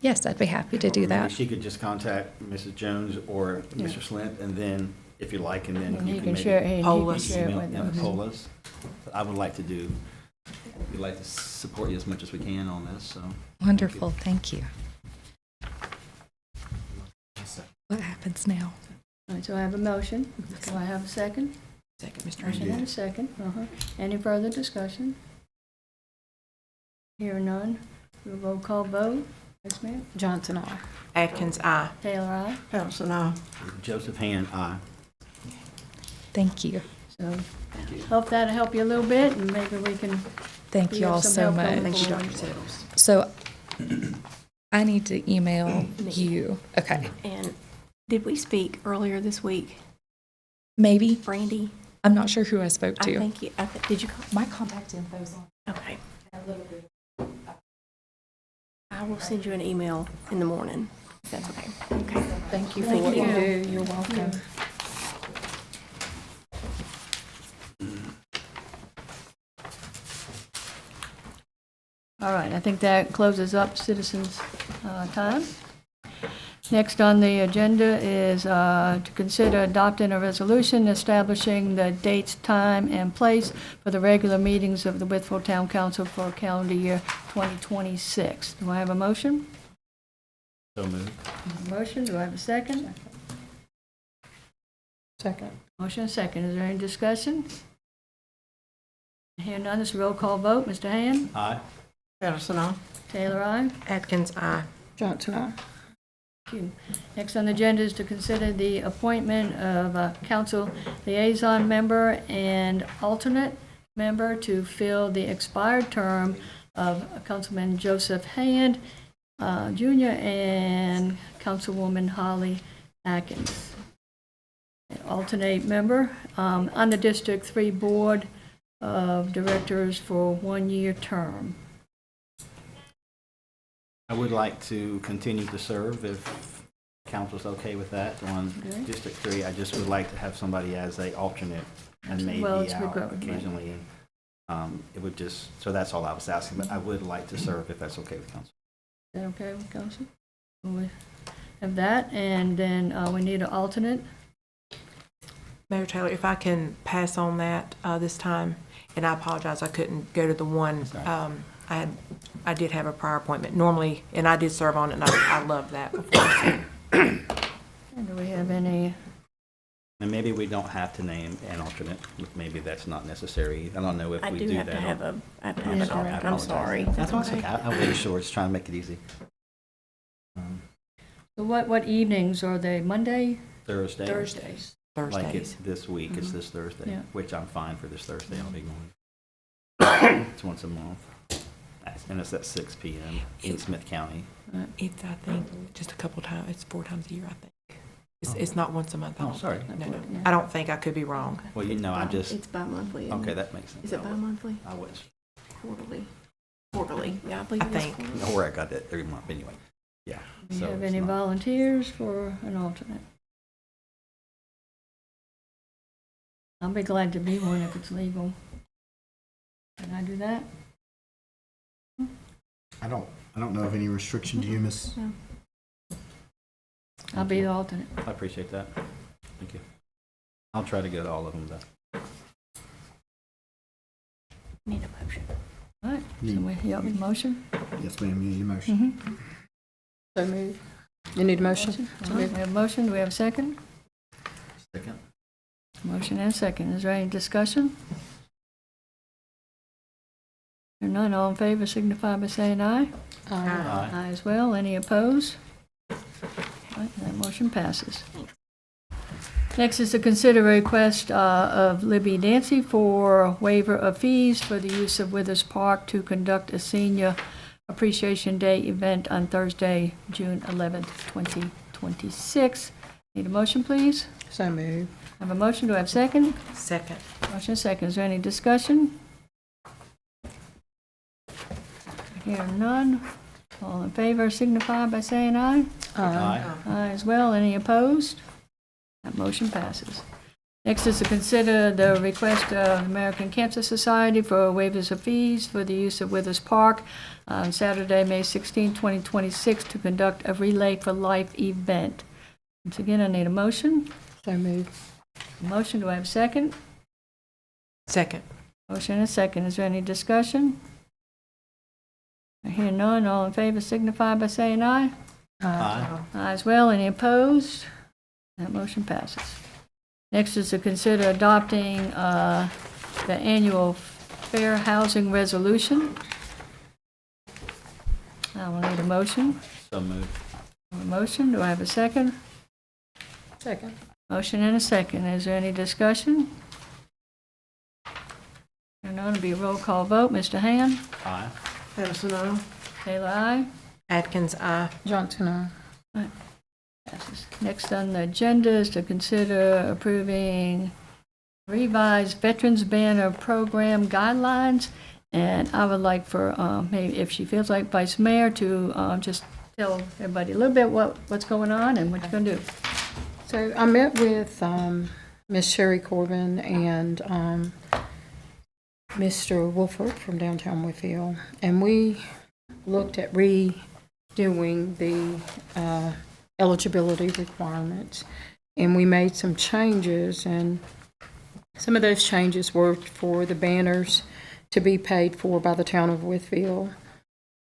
Yes, I'd be happy to do Maybe that. she could just contact Mrs. Jones or Mr. Slint, and then, if you like, and then And you he can can maybe share, and he Poll can us. share it email, with yeah, them. poll us. But I would like to do, we'd like to support you as much as we can on this, so. Wonderful, thank you. What happens now? All right, so I have a motion. Do I have a second? Second, Mr. Motion Randy. and a second. Any further discussion? Hear none. Do a roll call vote. Yes, ma'am. Johnson, aye. Atkins, aye. Taylor, aye. Patterson, aye. Joseph Hand, aye. Thank you. So hope that'll help you a little bit, and maybe we can. Thank We you have all some so help going much. Thank you, forward. Dr. Settles. So I need to email you. Okay, And did we speak earlier this week, maybe. Brandy? I'm not sure who I spoke I to. think you, did you call? My contact info's on. Okay. I will send you an email in the morning, if that's okay. Okay. Thank you for Thank what you you. do. You're welcome. All right, I think that closes up citizens' time. Next on the agenda is to consider adopting a resolution establishing the dates, time, and place for the regular meetings of the Wytheville Town Council for calendar year 2026. Do I have a motion? So moved. Motion, do I have a second? Second. Motion and second. Is there any discussion? Hearing none, this is a roll call vote. Mr. Hand? Aye. Patterson, aye. Taylor, aye. Atkins, aye. Johnson, aye. Thank you. Next on the agenda is to consider the appointment of a council liaison member and alternate member to fill the expired term of Councilman Joseph Hand, Jr., and Councilwoman Holly Atkins. Alternate member on the District 3 Board of Directors for a one-year term. I would like to continue to serve if council's okay with that on Okay. District 3. I just would like to have somebody as a alternate and maybe Well, it's out regret- right. occasionally. It would just, so that's all I was asking, but I would like to serve if that's okay with council. Is that okay with council? We have that, and then we need an alternate. Mayor Taylor, if I can pass on that this time, and I apologize, I couldn't go to the one, I did have a prior appointment normally, and I did serve on it, and I loved that before. And do we have any, And maybe we don't have to name an alternate. Maybe that's not necessary. I don't know if I we do do have that. to have an I alternate. I'm apologize. sorry. That's okay. I wasn't sure. It's trying to make it easy. so what evenings are they, Monday, Thursday. Thursdays? Like Thursdays. it's this week, it's this Thursday, Yeah. which I'm fine for this Thursday. I'll be going. It's once a month. And it's at 6 p.m. in Smith County. It's, I think, just a couple times, it's 4 times a year, I think. It's not once a month. I Oh, don't sorry. think. No, I don't think, I could be wrong. Well, you know, I just, It's bi-monthly. isn't okay, it? that makes sense. Is it bi-monthly? I was, Quarterly? Quarterly, yeah, I believe I it is think. quarterly. know where I got that every month anyway. Yeah. Do you so have it's any not- volunteers for an alternate? I'll be glad to be one if it's legal. Can I do that? I don't know of any restriction to you, Miss. I'll be the alternate. I appreciate that. Thank you. I'll try to go to all of them though. Need a motion. All right, so we have a motion? Yes, ma'am, you need a motion. Mm-hmm. So move. You need a motion? All right, we have a motion, do we have a second? Second. Motion and a second, is there any discussion? If Hearing none, all in favor signify by saying aye. Aye. Aye as well. Any opposed? Right, that motion passes. Next is to consider a request of Libby Dancy for waiver of fees for the use of Withers Park to conduct a senior appreciation day event on Thursday, June 11th, 2026. Need a motion, please? So moved. Have a motion, do I have a second? Second. Motion second, is there any discussion? Hearing none, all in favor signify by saying aye. Aye. Aye as well, any opposed? That motion passes. Next is to consider the request of the American Cancer Society for waivers of fees for the use of Withers Park on Saturday, May 16, 2026, to conduct a Relay for Life event. Once again, I need a motion. So moved. Motion, do I have a second? Second. Motion and a second. Is there any discussion? I hear none. All in favor signify by saying aye. Aye. Aye as well. Any opposed? That motion passes. Next is to consider adopting the annual fair housing resolution. I will need a motion. So moved. A motion. Do I have a second? Second. Motion and a second. Is there any discussion? There none, it'll be a roll call vote. Mr. Hand? Aye. Patterson, aye. Taylor, aye. Atkins, aye. Johnson, aye. Passes. Next on the agenda is to consider approving revised Veterans Banner Program guidelines. And I would like for, maybe if she feels like, Vice Mayor to just tell everybody a little bit what's going on and what you're going to do. So I met with Miss Sherry Corbin and Mr. Wolford from downtown Wytheville, and we looked at redoing the eligibility requirements, and we made some changes, and some of those changes were for the banners to be paid for by the town of Wytheville,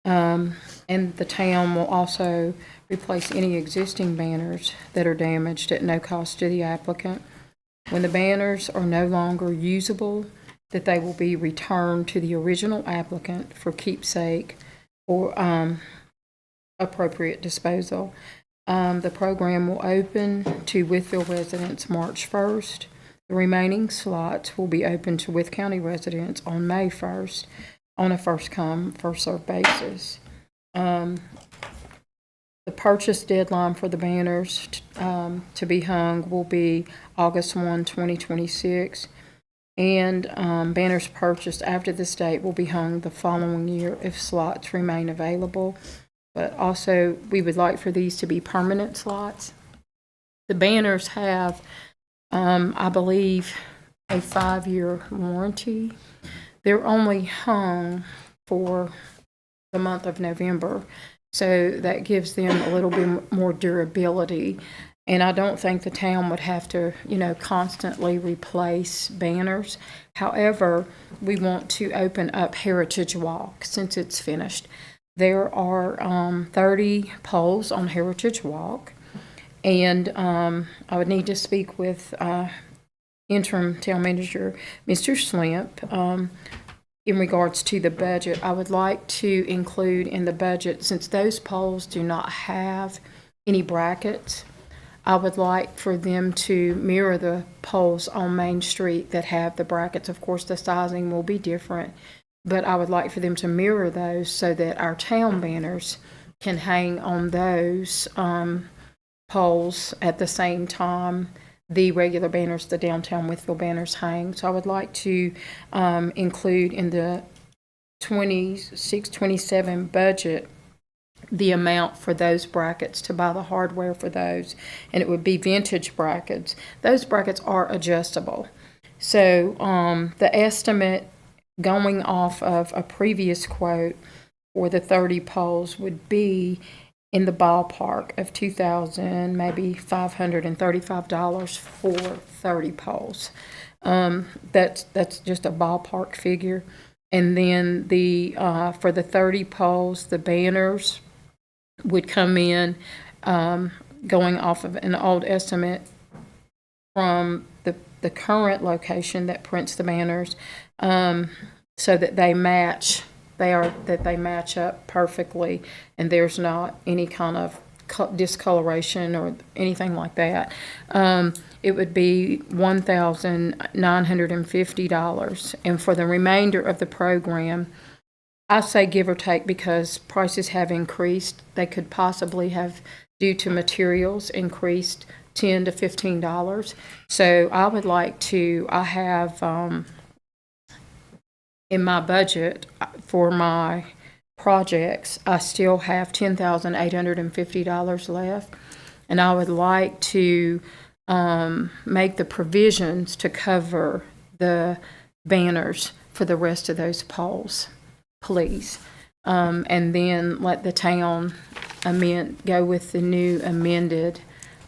and the town will also replace any existing banners that are damaged at no cost to the applicant. When the banners are no longer usable, that they will be returned to the original applicant for keepsake or appropriate disposal. The program will open to Wytheville residents March 1st. The remaining slots will be open to Wythe County residents on May 1st on a first-come, first-served basis. The purchase deadline for the banners to be hung will be August 1, 2026. And banners purchased after this date will be hung the following year if slots remain available. But also, we would like for these to be permanent slots. The banners have, I believe, a 5-year warranty. They're only hung for the month of November, so that gives them a little bit more durability. And I don't think the town would have to, constantly replace banners. However, we want to open up Heritage Walk since it's finished. There are 30 poles on Heritage Walk, and I would need to speak with interim town manager, Mr. Slimp, in regards to the budget. I would like to include in the budget, since those poles do not have any brackets, I would like for them to mirror the poles on Main Street that have the brackets. Of course, the sizing will be different, but I would like for them to mirror those so that our town banners can hang on those poles at the same time the regular banners, the downtown Wytheville banners, hang. So I would like to include in the 26-27 budget the amount for those brackets, to buy the hardware for those, and it would be vintage brackets. Those brackets are adjustable. So the estimate going off of a previous quote for the 30 poles would be in the ballpark of $2,000, maybe $535 for 30 poles. That's just a ballpark figure. And then the for the 30 poles, the banners would come in going off of an old estimate from the current location that prints the banners, so that they match that they match up perfectly, and there's not any kind of discoloration or anything like that. It would be $1,950. And for the remainder of the program, I say give or take because prices have increased. They could possibly have, due to materials, increased $10 to $15. So I would like to, I have in my budget for my projects, I still have $10,850 left. And I would like to make the provisions to cover the banners for the rest of those poles, please. And then let the town go with the new amended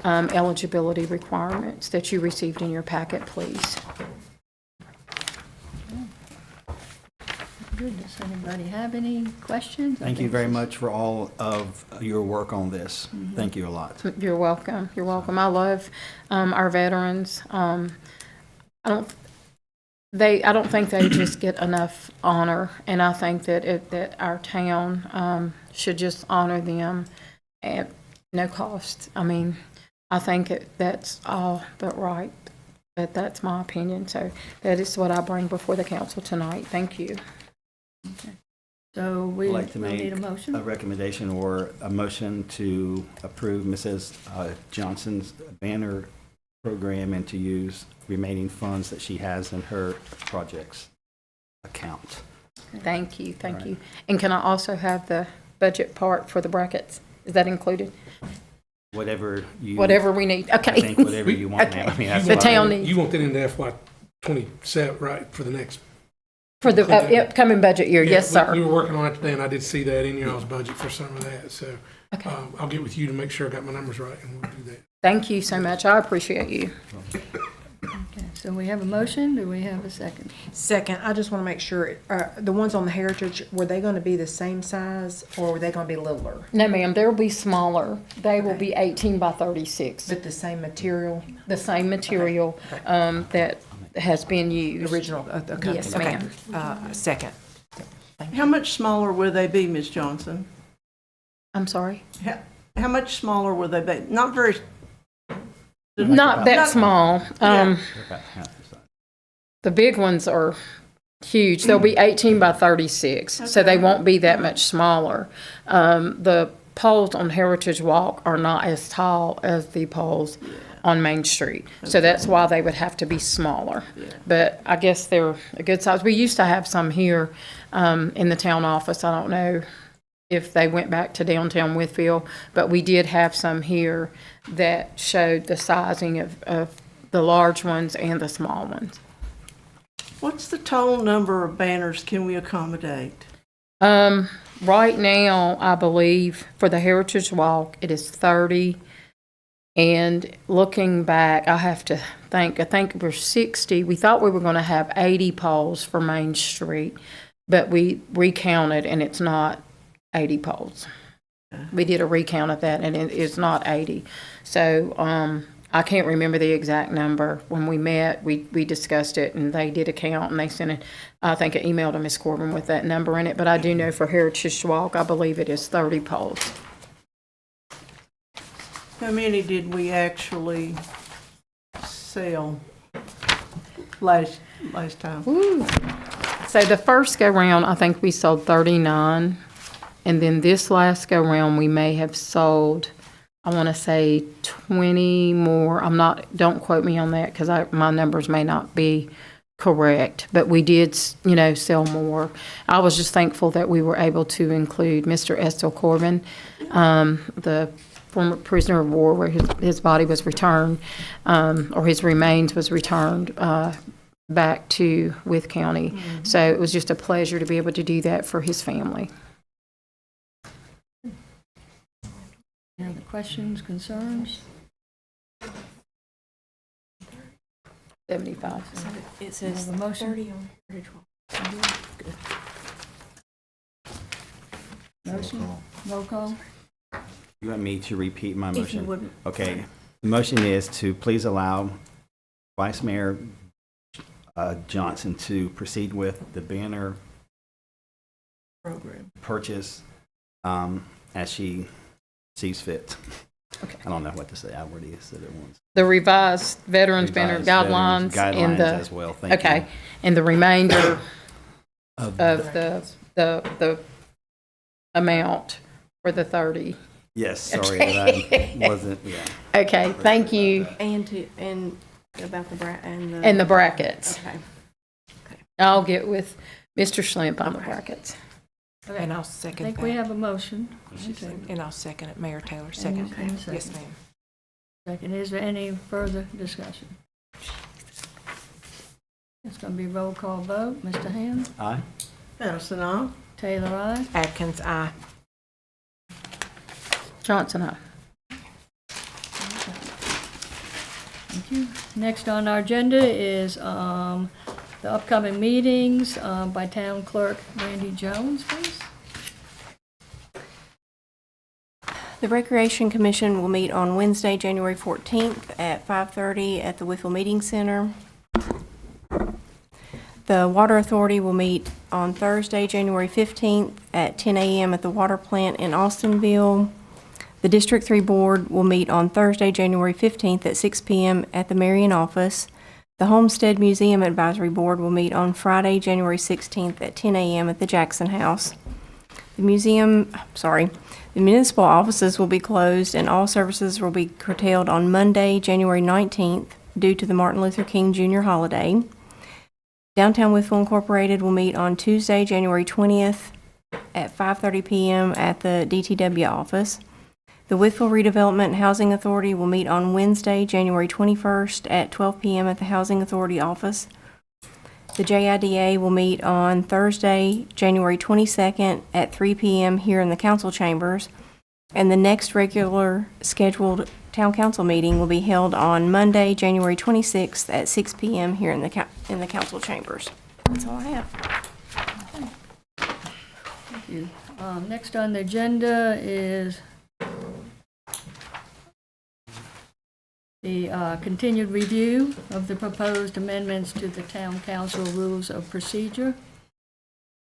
eligibility requirements that you received in your packet, please. Good. Does anybody have any questions? Thank you very much for all of your work on this. Thank you a lot. You're welcome. You're welcome. I love our veterans. I don't think they just get enough honor, and I think that our town should just honor them at no cost. I mean, I think that's all but right, but that's my opinion. So that is what I bring before the council tonight. Thank you. Okay. So I'd we like to need make a motion. a recommendation or a motion to approve Mrs. Johnson's banner program and to use remaining funds that she has in her projects account. Thank you. Thank All right. you. And can I also have the budget part for the brackets? Is that included? Whatever Whatever we need. Okay. I think whatever you want, Okay. ma'am. I mean, that's The what I- town needs. You want that in the FY 27, right, for the next? For the upcoming budget year, Yeah, yes, sir. We were working on it today, and I did see that in your all's budget for some of that, so Okay. I'll get with you to make sure I got my numbers right, and we'll do that. Thank you so much. I appreciate you. Okay, so we have a motion. Do we have a second? Second, I just want to make sure, the ones on the Heritage, were they going to be the same size or were they going to be littler? No, ma'am, they'll be smaller. They will be 18 by 36. But the same material? The same material that has been used. Original? Okay. Yes, Okay. ma'am. Second. How much smaller will they be, Ms. Johnson? I'm sorry? How much smaller will they be? Not very. Not that small. They're about half the size. The big ones are huge. They'll be 18 by 36, so they won't be that much smaller. The poles on Heritage Walk are not as tall as the poles on Main Street, so that's why they would have to be smaller. But I guess they're a good size. We used to have some here in the town office. I don't know if they went back to downtown Wytheville, but we did have some here that showed the sizing of the large ones and the small ones. What's the total number of banners can we accommodate? Right now, I believe for the Heritage Walk, it is 30. And looking back, I have to think, I think we're 60. We thought we were going to have 80 poles for Main Street, but we recounted and it's not 80 poles. We did a recount of that and it is not 80. So I can't remember the exact number. When we met, we discussed it and they did a count and they sent it, I think, an email to Ms. Corbin with that number in it. But I do know for Heritage Walk, I believe it is 30 poles. How many did we actually sell last time? Ooh. So the first go round, I think we sold 39. And then this last go round, we may have sold, I want to say 20 more. Don't quote me on that because my numbers may not be correct, but we did, sell more. I was just thankful that we were able to include Mr. Estelle Corbin, the former prisoner of war, where his body was returned, or his remains was returned back to Wythe County. Mm-hmm. So it was just a pleasure to be able to do that for his family. Any other questions, concerns? 75. It says Have a motion? 30 on Heritage Walk. Motion? Roll call? You want me to repeat my If you motion? wouldn't. Okay. The motion is to please allow Vice Mayor Johnson to proceed with the banner purchase as she sees fit. I don't know what to say. I already said it once. The revised Veterans Banner Revised guidelines and guidelines the. as well. Thank Okay, you. and the remainder Of of the amount for the 30. Yes, sorry that I wasn't, yeah. Okay, thank you. And about the And the brackets. Okay. I'll get with Mr. Schlimp on the brackets. And I'll I second think we that. have a motion. And I'll second it, Mayor Taylor, And second you that. second. Yes, ma'am. Second, is there any further discussion? It's going to be roll call vote. Mr. Ham? Aye. Madison, aye. Taylor, aye. Atkins, aye. Johnson, aye. Thank you. Next on our agenda is the upcoming meetings by Town Clerk Randy Jones, please. The Recreation Commission will meet on Wednesday, January 14th at 5:30 at the Wytheville Meeting Center. The Water Authority will meet on Thursday, January 15th at 10 a.m. at the water plant in Austinville. The District 3 Board will meet on Thursday, January 15th at 6 p.m. at the Marion office. The Homestead Museum Advisory Board will meet on Friday, January 16th at 10 a.m. at the Jackson House. The municipal offices will be closed and all services will be curtailed on Monday, January 19th due to the Martin Luther King Jr. holiday. Downtown Wytheville Incorporated will meet on Tuesday, January 20th at 5:30 p.m. at the DTW office. The Wytheville Redevelopment Housing Authority will meet on Wednesday, January 21st at 12 p.m. at the Housing Authority office. The JIDA will meet on Thursday, January 22nd at 3 p.m. here in the council chambers. And the next regular scheduled town council meeting will be held on Monday, January 26th at 6 p.m. here in the council chambers. That's all I have. Thank you. Next on the agenda is the continued review of the proposed amendments to the Town Council Rules of Procedure.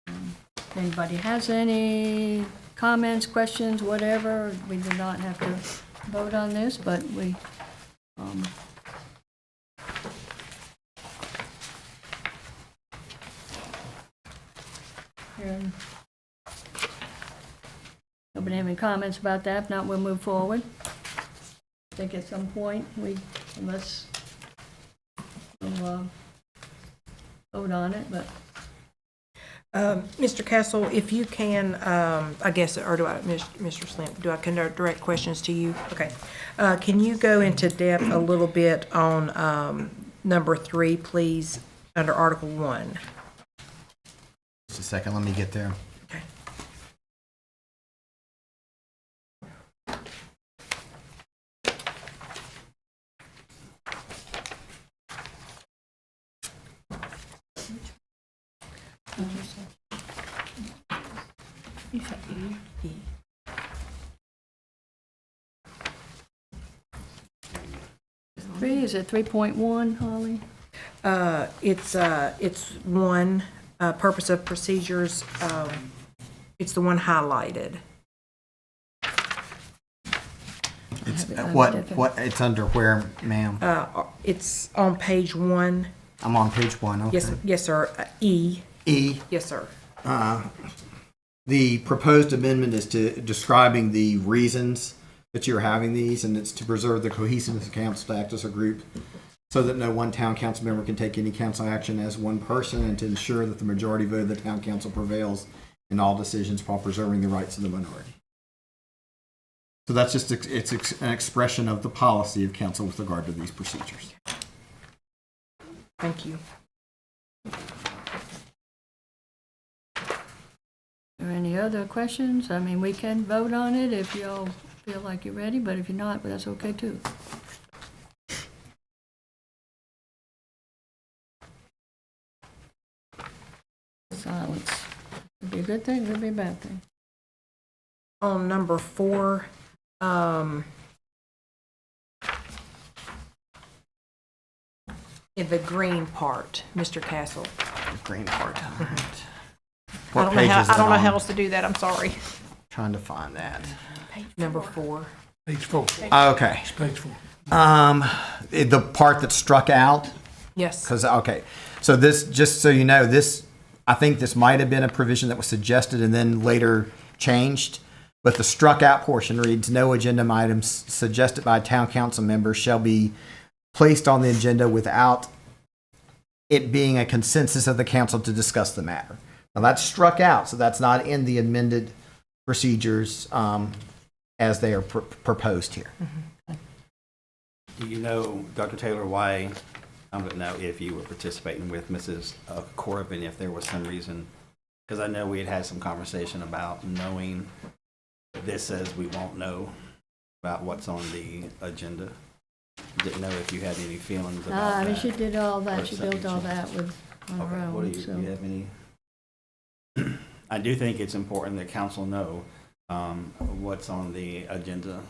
If anybody has any comments, questions, whatever, we do not have to vote on this, but we nobody have any comments about that? If not, we'll move forward. I think at some point we'll vote on it, but Mr. Castle, if you can, I guess, or do I, Mr. Slim, do I conduct direct questions to you? Okay. Can you go into depth a little bit on number 3, please, under Article 1? Just a second, let me get there. Okay. is it 3.1, Holly? It's one, purpose of procedures, it's the one highlighted. It's what it's under where, ma'am? It's on page 1. I'm on page 1. Okay. Yes, sir. E. E. Yes, sir. The proposed amendment is to describing the reasons that you're having these, and it's to preserve the cohesiveness of council to act as a group, so that no one town council member can take any council action as one person, and to ensure that the majority vote of the town council prevails in all decisions while preserving the rights of the minority. So that's just an expression of the policy of council with regard to these procedures. Thank you. Are any other questions? I mean, we can vote on it if y'all feel like you're ready, but if you're not, that's okay too. Silence. Could be a good thing, could be a bad thing. On number 4, in the green part, Mr. Castle. Green part. What I don't page know how, is that I don't know on? how else to do that, I'm sorry. Trying to find that. Number 4. Page 4. Okay. It's page 4. The part that struck out, Yes. because, okay. So this, just so you know, this, I think this might have been a provision that was suggested and then later changed. But the struck out portion reads, no agenda items suggested by a town council member shall be placed on the agenda without it being a consensus of the council to discuss the matter. Now that's struck out, so that's not in the amended procedures as they are proposed here. Do you know, Dr. Taylor, why, I don't know if you were participating with Mrs. Corbin, if there was some reason, because I know we had had some conversation about knowing, this says we won't know about what's on the agenda. Didn't know if you had any feelings about I mean, that. she did all or that, she built something all she- that with, on her Okay, what do own, you, so. do you have any? I do think it's important that council know what's on the agenda.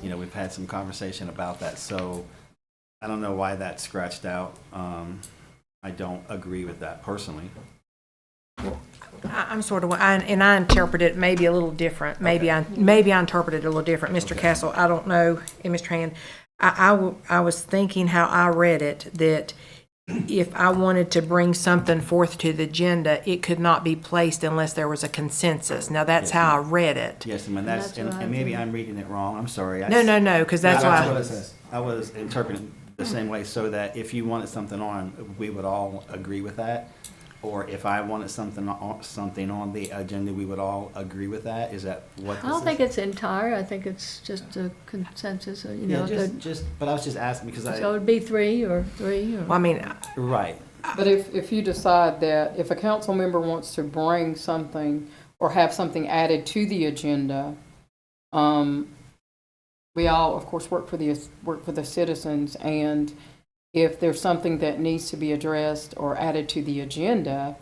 You know, we've had some conversation about that, so I don't know why that's scratched out. I don't agree with that personally. I'm sort of, and I interpret it maybe a little different. Maybe I interpreted it a little different, Mr. Castle. I don't know, and Mr. Hand. I was thinking how I read it, that if I wanted to bring something forth to the agenda, it could not be placed unless there was a consensus. Now, that's Yes, how I ma'am. read it. Yes, and That's what I and maybe think. I'm reading it wrong. I'm sorry. No, because that's That's why. what it says. I was interpreting the same way, so that if you wanted something on, we would all agree with that. Or if I wanted something on the agenda, we would all agree with that. Is that what this I don't is? think it's entire, I think it's just a consensus, you know, Yeah, but I was just asking because so it'd be three, or, Well, I mean, right. But if you decide that, if a council member wants to bring something or have something added to the agenda, we all, of course, work for the citizens, and if there's something that needs to be addressed or added to the agenda,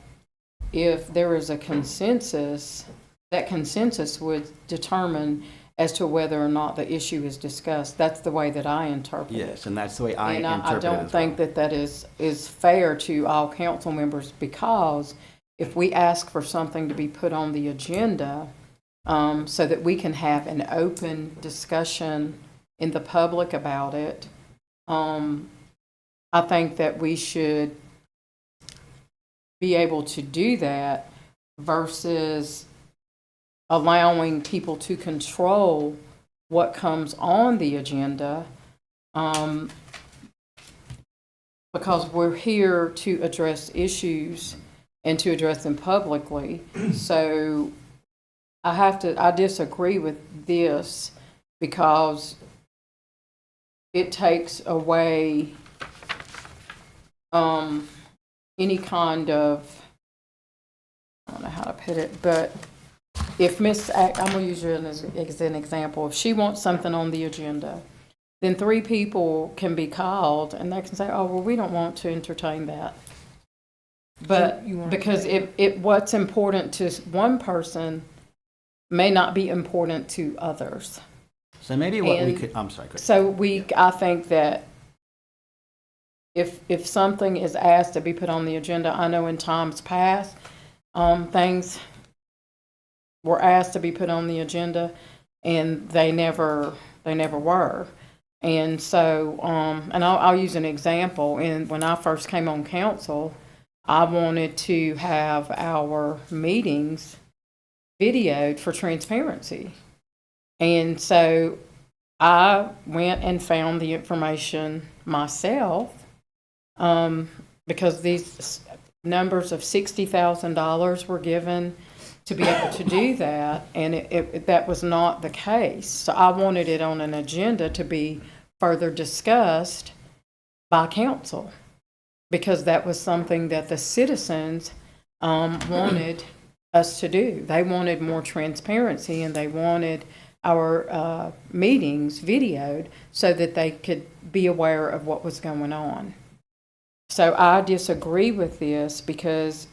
if there is a consensus, that consensus would determine as to whether or not the issue is discussed. That's the way that I interpret it. Yes, and that's the way I And interpret I it don't as think well. that is fair to all council members, because if we ask for something to be put on the agenda, so that we can have an open discussion in the public about it, I think that we should be able to do that versus allowing people to control what comes on the agenda, because we're here to address issues and to address them publicly. So I disagree with this, because it takes away any kind of, I don't know how to put it, but if I'm going to use her as an example. If she wants something on the agenda, then 3 people can be called and they can say, oh, well, we don't want to entertain that. But because what's important to one person may not be important to others. So maybe what we And could, I'm sorry. Go ahead. So I think that if something is asked to be put on the agenda, I know in times past, things were asked to be put on the agenda and they never were. And so, and I'll use an example. And when I first came on council, I wanted to have our meetings videoed for transparency. And so I went and found the information myself, because these numbers of $60,000 were given to be able to do that, and that was not the case. So I wanted it on an agenda to be further discussed by council, because that was something that the citizens wanted us to do. They wanted more transparency, and they wanted our meetings videoed so that they could be aware of what was going on. So I disagree with this, because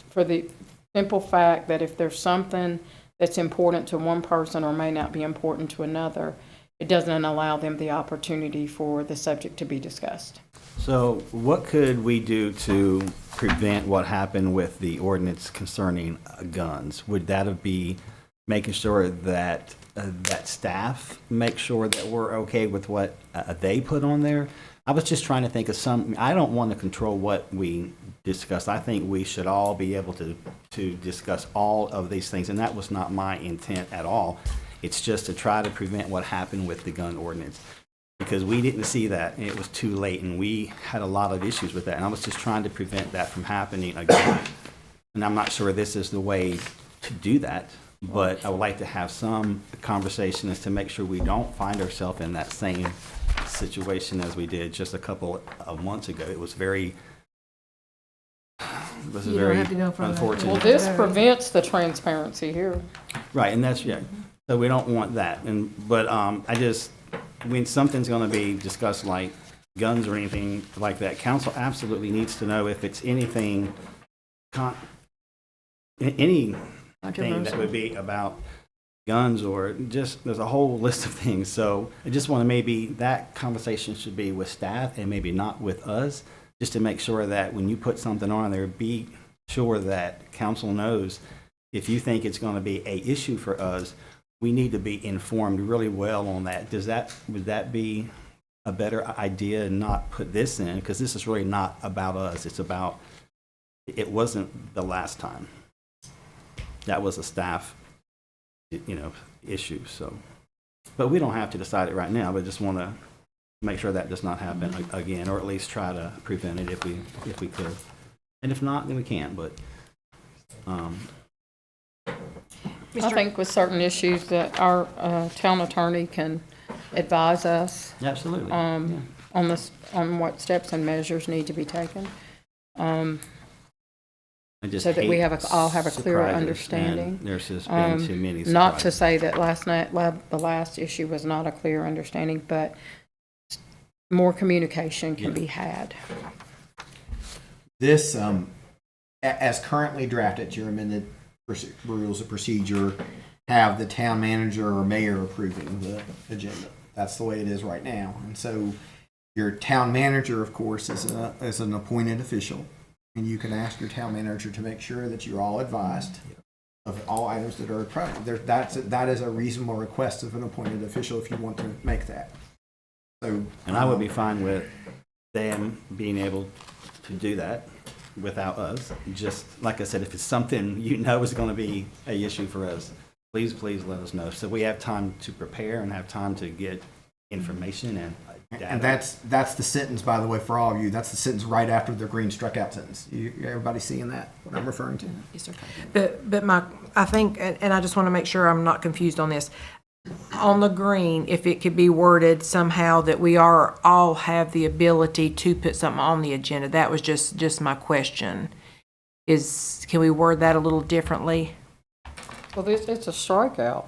for the simple fact that if there's something that's important to one person or may not be important to another, it doesn't allow them the opportunity for the subject to be discussed. So what could we do to prevent what happened with the ordinance concerning guns? Would that be making sure that that staff make sure that we're okay with what they put on there? I was just trying to think of some. I don't want to control what we discuss. I think we should all be able to discuss all of these things, and that was not my intent at all. It's just to try to prevent what happened with the gun ordinance, because we didn't see that, and it was too late, and we had a lot of issues with that, and I was just trying to prevent that from happening again. And I'm not sure this is the way to do that, but I would like to have some conversation as to make sure we don't find ourselves in that same situation as we did just a couple of months ago. It was very, You don't have to go further. unfortunate. Well, this prevents the transparency here. Right, and that's, yeah, so we don't want that, but I just, when something's gonna be discussed like guns or anything like that, council absolutely needs to know if it's anything, anything that would be about guns, or just, there's a whole list of things. So I just want to, maybe that conversation should be with staff and maybe not with us, just to make sure that when you put something on there, be sure that council knows if you think it's going to be a issue for us, we need to be informed really well on that. Would that be a better idea and not put this in? Because this is really not about us. It's about, it wasn't the last time. That was a staff, issue. So, but we don't have to decide it right now. But just want to make sure that does not happen again, or at least try to prevent it if we could. And if not, then we can't. But I think with certain issues that our town attorney can advise us absolutely, on what steps and measures need to be taken. So that we all have a clearer understanding. There's just been too many surprises. Not to say that the last issue was not a clear understanding, but more communication can be had. This, as currently drafted, your amended rules of procedure have the town manager or mayor approving the agenda. That's the way it is right now. And so your town manager, of course, is an appointed official. And you can ask your town manager to make sure that you're all advised of all items that are present. That is a reasonable request of an appointed official if you want to make that. So, and I would be fine with them being able to do that without us. Just like I said, if it's something is going to be an issue for us, please let us know, so we have time to prepare and have time to get information and data. And that's the sentence, by the way, for all of you. That's the sentence right after the green struck out sentence. Everybody seeing that? What I'm referring to? Yes, sir. But I think, and I just want to make sure I'm not confused on this. On the green, if it could be worded somehow that we all have the ability to put something on the agenda. That was just my question. Can we word that a little differently? Well, it's a strikeout,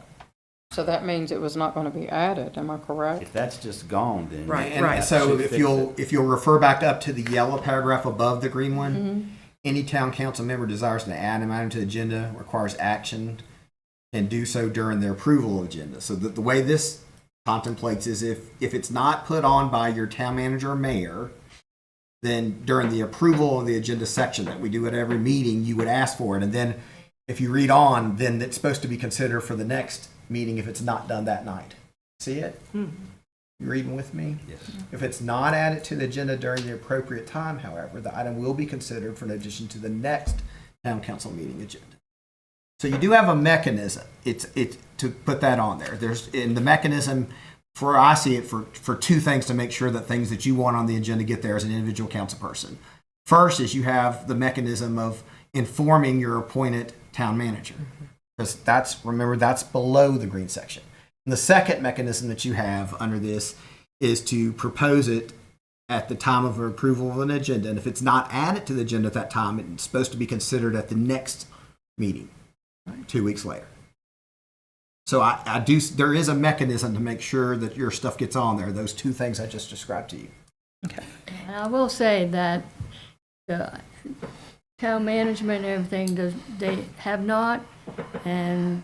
so that means it was not going to be added. Am I correct? If that's just gone, then Right. So if you'll refer back up to the yellow paragraph above the green one, any town council member desires to add an item to the agenda requires action and do so during the approval of agenda. So the way this contemplates is if it's not put on by your town manager or mayor, then during the approval of the agenda section that we do at every meeting, you would ask for it. And then if you read on, then it's supposed to be considered for the next meeting if it's not done that night. See it? You reading with me? Yes. If it's not added to the agenda during the appropriate time, however, the item will be considered for an addition to the next town council meeting agenda. So you do have a mechanism. It's to put that on there. There's in the mechanism I see it for two things to make sure that things that you want on the agenda get there as an individual council person. First is you have the mechanism of informing your appointed town manager, because that's below the green section. And the second mechanism that you have under this is to propose it at the time of approval of an agenda. And if it's not added to the agenda at that time, it's supposed to be considered at the next meeting, 2 weeks later. So there is a mechanism to make sure that your stuff gets on there, those two things I just described to you. Okay. And I will say that the town management and everything, they have not, and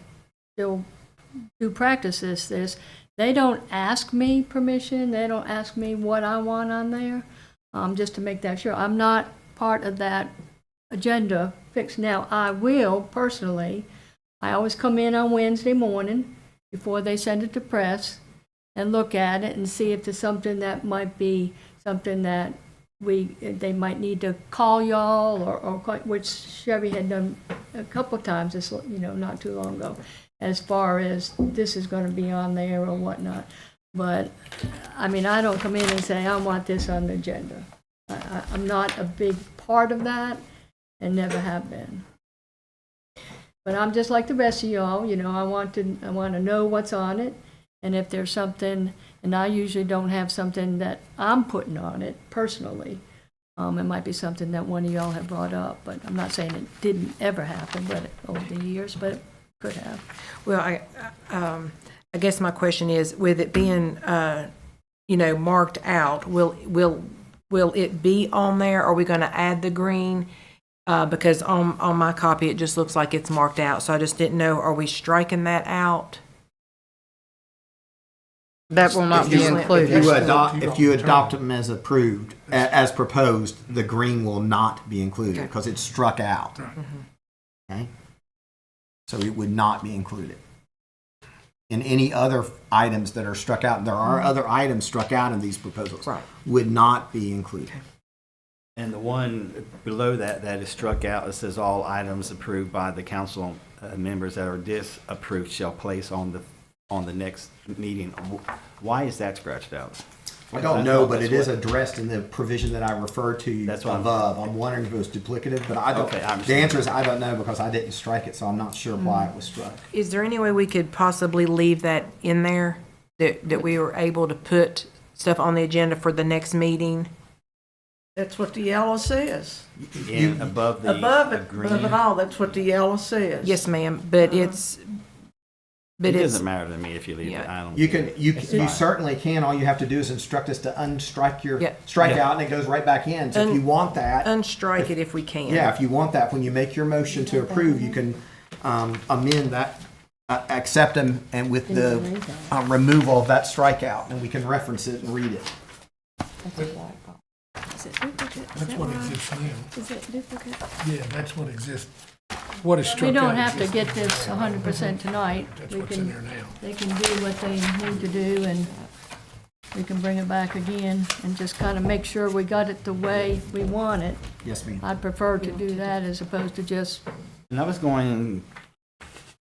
they'll do practice this. They don't ask me permission. They don't ask me what I want on there, just to make that sure. I'm not part of that agenda fixed. Now, I will personally, I always come in on Wednesday morning before they send it to press and look at it and see if there's something that might be something that they might need to call y'all or which Chevy had done a couple of times this, not too long ago, as far as this is going to be on there or whatnot. But, I mean, I don't come in and say, I want this on the agenda. I'm not a big part of that and never have been. But I'm just like the rest of y'all, I want to know what's on it. And if there's something, and I usually don't have something that I'm putting on it personally, it might be something that one of y'all have brought up, but I'm not saying it didn't ever happen, but over the years, but it could have. Well, I guess my question is, with it being, marked out, will it be on there? Are we going to add the green? Because on my copy, it just looks like it's marked out. So I just didn't know, are we striking that out? That will not be included. If you adopt them as approved, as proposed, the green will not be included because it's struck out. Okay? So it would not be included. And any other items that are struck out, there are other items struck out in these proposals, would not be included. And the one below that is struck out, it says all items approved by the council members that are disapproved shall place on the next meeting. Why is that scratched out? I don't know, but it is addressed in the provision that I referred to above. I'm wondering if it was duplicative, but I don't. The answer is I don't know because I didn't strike it, so I'm not sure why it was struck. Is there any way we could possibly leave that in there, that we were able to put stuff on the agenda for the next meeting? That's what the yellow says. And above it all, that's what the yellow says. Yes, ma'am, but it's... But it doesn't matter to me if you leave it. I don't. You certainly can. All you have to do is instruct us to unstrike your strikeout, and it goes right back in. So if you want that, unstrike it if we can. Yeah, if you want that, when you make your motion to approve, you can amend that, accept them, and with the removal of that strikeout, and we can reference it and read it. That's what exists now. Is it duplicate? Yeah, that's what exists. What is struck out. We don't have to get this 100% tonight. That's what's in there now. They can do what they need to do, and we can bring it back again and just kind of make sure we got it the way we want it. Yes, ma'am. I'd prefer to do that as opposed to just... And I was going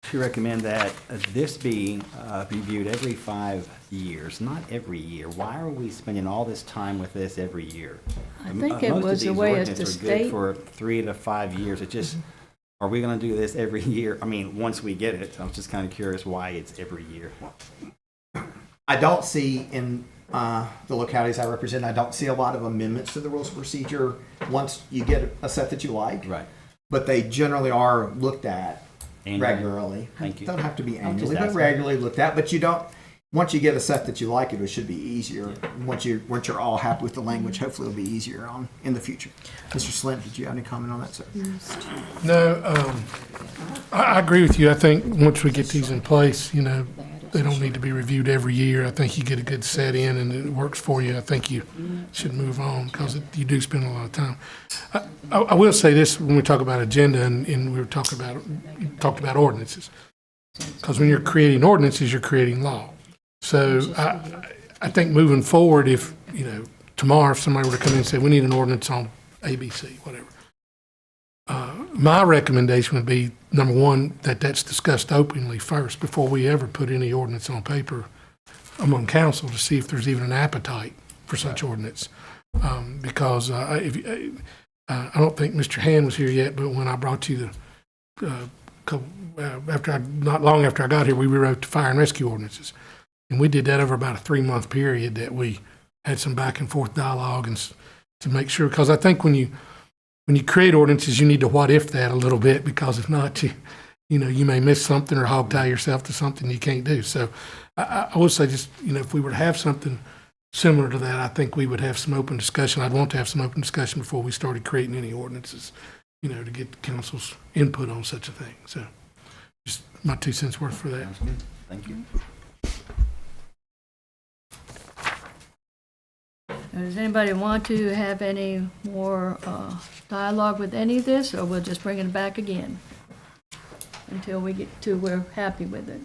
to recommend that this be reviewed every 5 years, not every year. Why are we spending all this time with this every year? I think it was the way it's the state... for 3 to 5 years. It just... Are we going to do this every year? I mean, once we get it, I'm just kind of curious why it's every year. I don't see in the localities I represent, I don't see a lot of amendments to the rules of procedure once you get a set that you like. Right. But they generally are looked at regularly. Thank you. Don't have to be annually, but regularly looked at. But you don't. Once you get a set that you like, it should be easier. Once you're all happy with the language, hopefully it'll be easier in the future. Mr. Slint, did you have any comment on that, sir? No, I agree with you. I think once we get these in place, they don't need to be reviewed every year. I think you get a good set in and it works for you. I think you should move on because you do spend a lot of time. I will say this when we talk about agenda and we were talked about ordinances, because when you're creating ordinances, you're creating law. So I think moving forward, if, tomorrow if somebody were to come in and say, we need an ordinance on ABC, whatever, my recommendation would be, number one, that's discussed openly first before we ever put any ordinance on paper among council to see if there's even an appetite for such ordinance. Because I don't think Mr. Hand was here yet, but when I brought you not long after I got here, we rewrote the fire and rescue ordinances. And we did that over about a 3-month period that we had some back and forth dialogue and to make sure, because I think when you create ordinances, you need to what if that a little bit, because if not, you may miss something or hog tie yourself to something you can't do. So I would say just, if we were to have something similar to that, I think we would have some open discussion. I'd want to have some open discussion before we started creating any ordinances, to get the council's input on such a thing. So just my 2 cents worth for that. Sounds good. Thank you. Does anybody want to have any more dialogue with any of this, or we'll just bring it back again until we get to we're happy with it?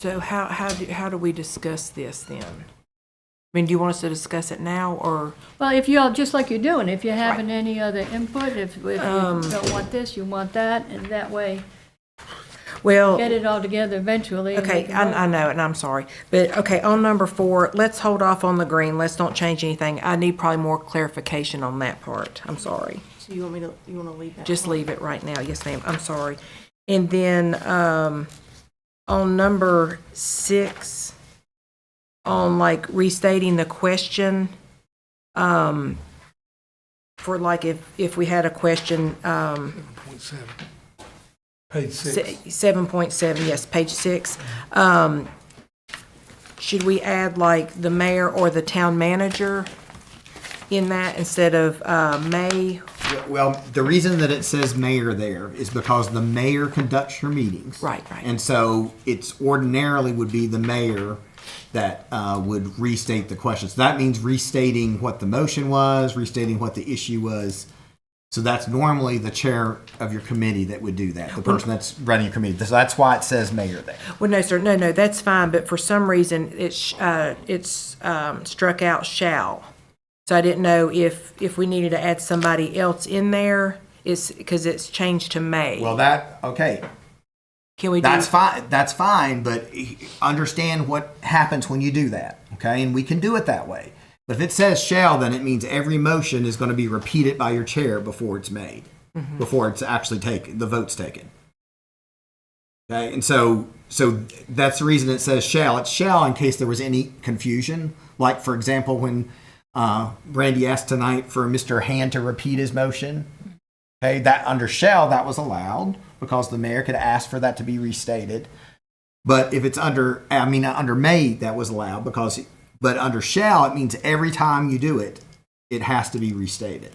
So how do we discuss this then? I mean, do you want us to discuss it now, or? Well, if you all, just like you're doing, if you're having any other input, if you don't want this, you want that, and that way Well, get it all together eventually. and okay, we can vote. I know, and I'm sorry. But, okay, on number 4, let's hold off on the green. Let's don't change anything. I need probably more clarification on that part. I'm sorry. So you want to leave that? Just leave it right now. Yes, ma'am. I'm sorry. And then, on number 6, on like restating the question, for like if we had a question, 7.7. Page 6. 7.7, yes, page 6. Should we add like the mayor or the town manager in that instead of may? Well, the reason that it says mayor there is because the mayor conducts your meetings. Right. And so it's ordinarily would be the mayor that would restate the question. So that means restating what the motion was, restating what the issue was. So that's normally the chair of your committee that would do that, the person that's running your committee. So that's why it says mayor there. Well, no, sir, no, that's fine, but for some reason, it's struck out shall. So I didn't know if we needed to add somebody else in there, it's because it's changed to may. Well, okay. Can we do? That's fine, but understand what happens when you do that, okay? And we can do it that way. But if it says shall, then it means every motion is going to be repeated by your chair before it's made, before it's actually taken, the vote's taken. Okay, and so that's the reason it says shall. It's shall in case there was any confusion. Like, for example, when Brandy asked tonight for Mr. Hand to repeat his motion, okay, that under shall, that was allowed because the mayor could ask for that to be restated. But if it's under may, that was allowed but under shall, it means every time you do it, it has to be restated.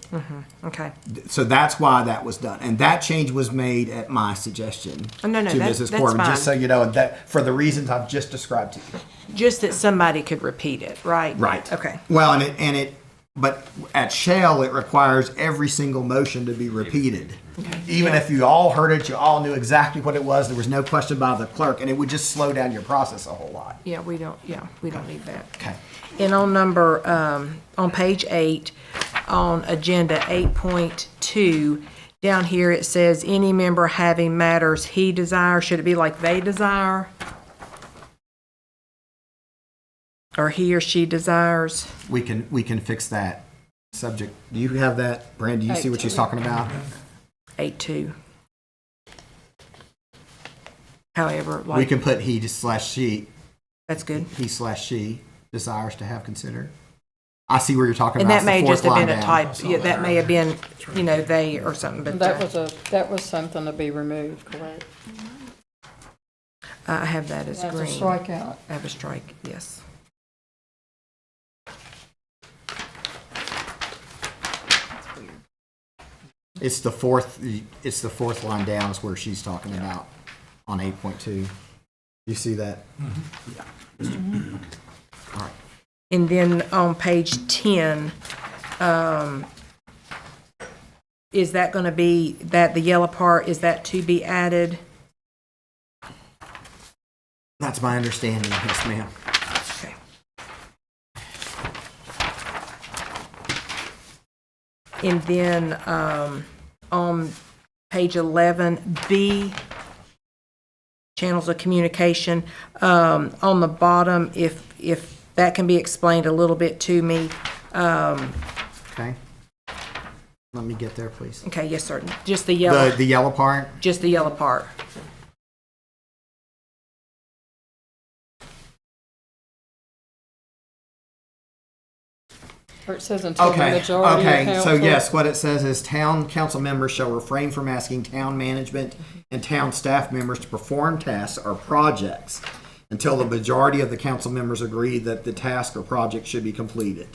Okay. So that's why that was done. And that change was made at my suggestion to Mrs. Corbin, fine. just so you know, that for the reasons I've just described to you. Just that somebody could repeat it, right? Right. Okay. Well, but at shall, it requires every single motion to be repeated. Okay. Even if you all heard it, you all knew exactly what it was, there was no question by the clerk, and it would just slow down your process a whole lot. Yeah, we don't need that. Okay. And on page 8, on agenda 8.2, down here it says, any member having matters he desires, should it be like they desire? Or he or she desires? We can fix that subject. Do you have that, Brand? Do you see what she's talking about? 8.2. However, like. We can put he/she. That's good. He/she desires to have considered. I see where you're talking And about. that may It's the just have fourth been a line type, yeah, that may have been, they or something, but. That was something to be removed, correct? I have that as That's a green. strikeout. I have a strike, yes. It's the fourth line down is where she's talking about on 8.2. You see that? Yeah. All right. And then on page 10, is that going to be, that the yellow part, is that to be added? That's my understanding. Yes, ma'am. Okay. And then on page 11B, channels of communication, on the bottom, if that can be explained a little bit to me. Okay. Let me get there, please. Okay, yes, sir. Just the yellow. The yellow part? Just the yellow part. Or it says until the majority of council. So yes, what it says is town council members shall refrain from asking town management and town staff members to perform tasks or projects until the majority of the council members agree that the task or project should be completed.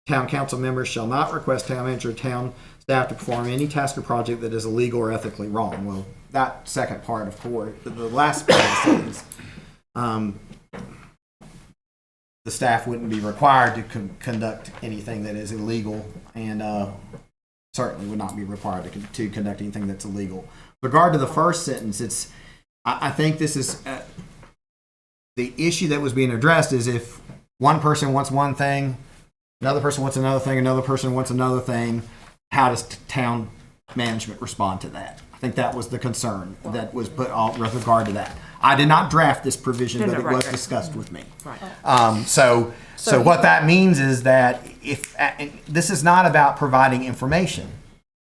Town council members shall not request town manager or town staff to perform any task or project that is illegal or ethically wrong. Well, that second part, of course, the last part of the sentence, the staff wouldn't be required to conduct anything that is illegal, and certainly would not be required to conduct anything that's illegal. With regard to the first sentence, I think this is the issue that was being addressed is if one person wants one thing, another person wants another thing, another person wants another thing, how does town management respond to that? I think that was the concern that was put on with regard to that. I did not draft this provision, but it was discussed with me. Right. So what that means is that if this is not about providing information,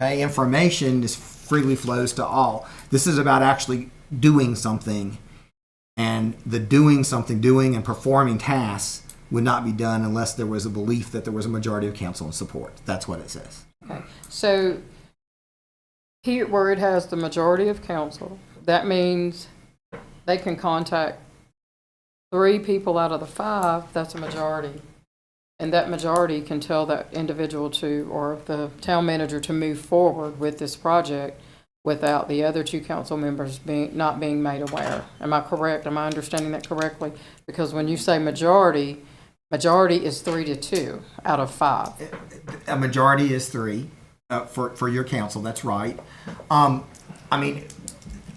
okay? Information is freely flows to all. This is about actually doing something, and the doing and performing tasks would not be done unless there was a belief that there was a majority of council in support. That's what it says. Okay. So here, where it has the majority of council, that means they can contact 3 people out of the 5, that's a majority. And that majority can tell that individual to, or the town manager to move forward with this project without the other 2 council members not being made aware. Am I correct? Am I understanding that correctly? Because when you say majority is 3 to 2 out of 5. A majority is 3 for your council. That's right. I mean,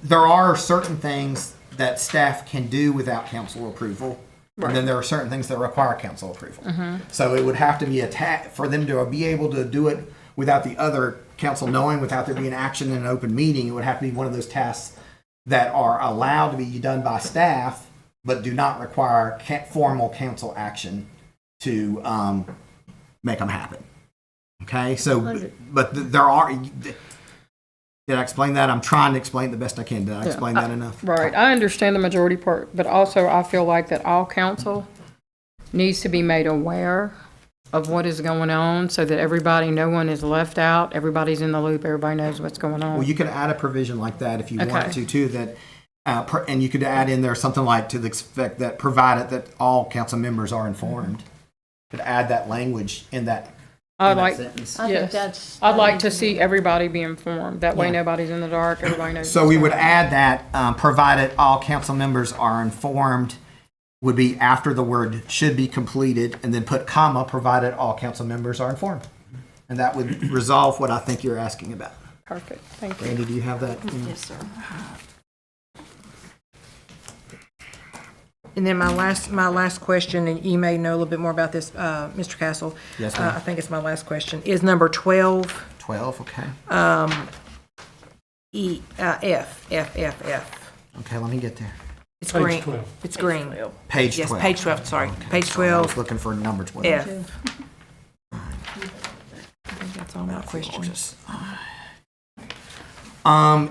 there are certain things that staff can do without council approval. Right. And then there are certain things that require council approval. Mm-hmm. So it would have to be for them to be able to do it without the other council knowing, without there being action in an open meeting. It would have to be one of those tasks that are allowed to be done by staff, but do not require formal council action to make them happen. Okay, so, but there are, did I explain that? I'm trying to explain the best I can. Did I explain that enough? Right. I understand the majority part, but also I feel like that all council needs to be made aware of what is going on so that everybody, no one is left out, everybody's in the loop, everybody knows what's going on. Well, you could add a provision like that if you wanted to, too, that, and you could add in there something like to the effect that provided that all council members are informed. You could add that language in that. I'd like to see everybody be informed. That way nobody's in the dark, everybody knows. So we would add that, provided all council members are informed, would be after the word should be completed, and then put comma, provided all council members are informed. And that would resolve what I think you're asking about. Perfect, thank you. Randy, do you have that? Yes, sir. And then my last question, and you may know a little bit more about this, Mr. Castle. Yes, ma'am. I think it's my last question, is number 12. 12, okay. F. Okay, let me get there. It's Page green. 12. It's green. Page 12. Yes, page 12, sorry. Okay. Page Sorry, I 12. was looking for number 12. F. I think that's all my questions.